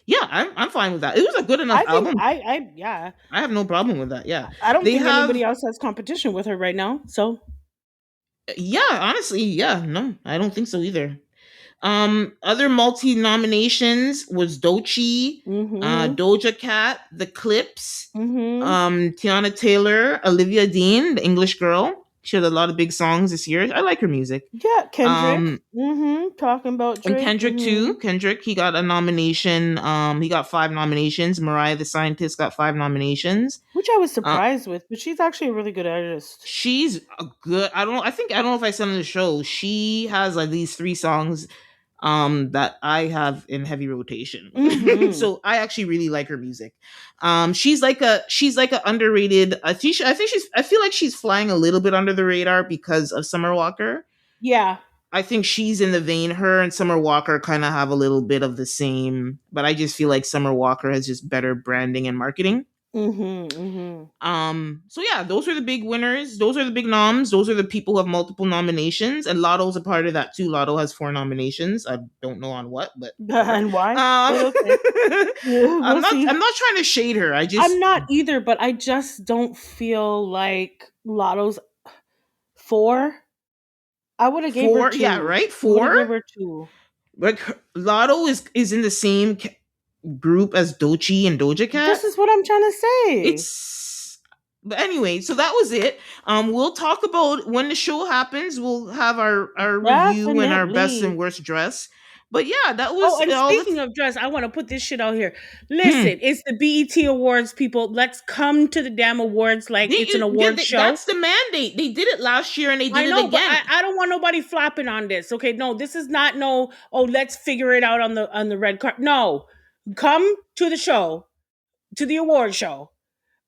yeah, I'm fine with that. It was a good enough I think album. I yeah. I have no problem with that. Yeah. I don't They think have anybody else has competition with her right now. So yeah, honestly, yeah, no, I don't think so either. Other multi nominations was Doechii, mm-hmm. Doja Cat, The Clips, Mm-hmm. Tiana Taylor, Olivia Dean, the English girl. She had a lot of big songs this year. I like her music. Yeah, Kendrick. Um, Mm-hmm. Talking about and Drake. Kendrick Mm-hmm. too. Kendrick, he got a nomination. He got five nominations. Mariah the Scientist got five nominations. Which I was Uh, surprised with, but she's actually a really good artist. she's a good. I don't know if I said on the show. She has like these three songs that I have in heavy rotation. Mm-hmm. So I actually really like her music. She's like a underrated. I feel like she's flying a little bit under the radar because of Summer Walker. Yeah. I think she's in the vein. Her and Summer Walker kind of have a little bit of the same, but I just feel like Summer Walker has just better branding and marketing. Mm-hmm. Mm-hmm. So yeah, those are the big winners. Those are the big noms. Those are the people who have multiple nominations, and Lotto's a part of that too. Lotto has four nominations. I don't know on what, but whatever. And why? But okay. We'll see. I'm not trying to shade her. I I'm just not either, but I just don't feel like Lotto's four. I would have gave her four. Yeah, two. right. I would have Four. gave her two. Like Lotto is in the same group as Doechii and Doja Cat. This is what I'm trying to say. It's but anyway, so that was it. We'll talk about when the show happens. We'll have our review and our best and Definitely. worst dress. But yeah, that Oh, was and all speaking the of dress, I want to put this shit out here. hmm. Listen, it's the BET Awards, people. Let's come to the damn awards like it's an Yeah, award show. that's the mandate. They did it last year and they I did it know, but again. I don't want nobody flopping on this. Okay, no, this is not no. Oh, let's figure it out on the red carpet. No, come to the show, to the award show.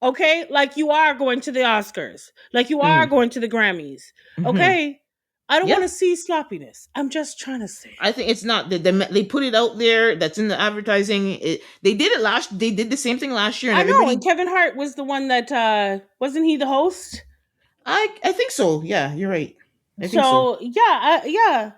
Okay, like you are going to the Oscars, like you are Mm, going to the Grammys. mhm. Okay, I don't want Yeah, to see sloppiness. I'm just trying to say. I think it's not they put it out there. That's in the advertising. They did it last. They did the same thing last year, and I know, and everybody. Kevin Hart was the one that wasn't he the host? I think so. Yeah, you're right. I think so. So yeah, yeah.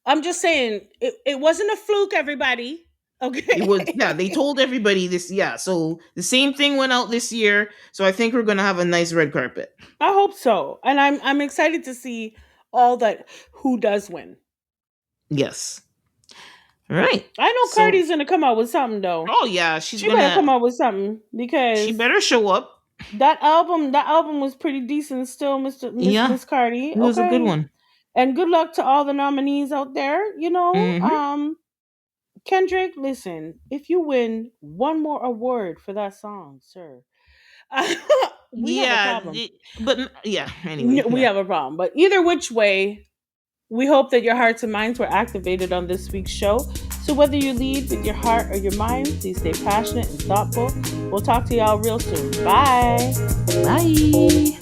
I'm just saying it wasn't a fluke, everybody. It was Okay. yeah. They told everybody this. Yeah, so the same thing went out this year. So I think we're gonna have a nice red carpet. I hope so. And I'm excited to see all that who does win. Yes. All right. I know So Cardi's gonna come out with something though. oh yeah, she's She better come gonna. out with something She because better show up. that album was pretty decent still, Yeah, Miss Cardi. it was a good Okay. one. And good luck to all the nominees out there, Mm-hmm. Kendrick, listen, if you win one more award for that song, sir, we have a Yeah, problem. but yeah. Anyway, We yeah. have a problem. But either which way, we hope that your hearts and minds were activated on this week's show. So whether you lead with your heart or your mind, please stay passionate and thoughtful. We'll talk to y'all real soon. Bye. Bye.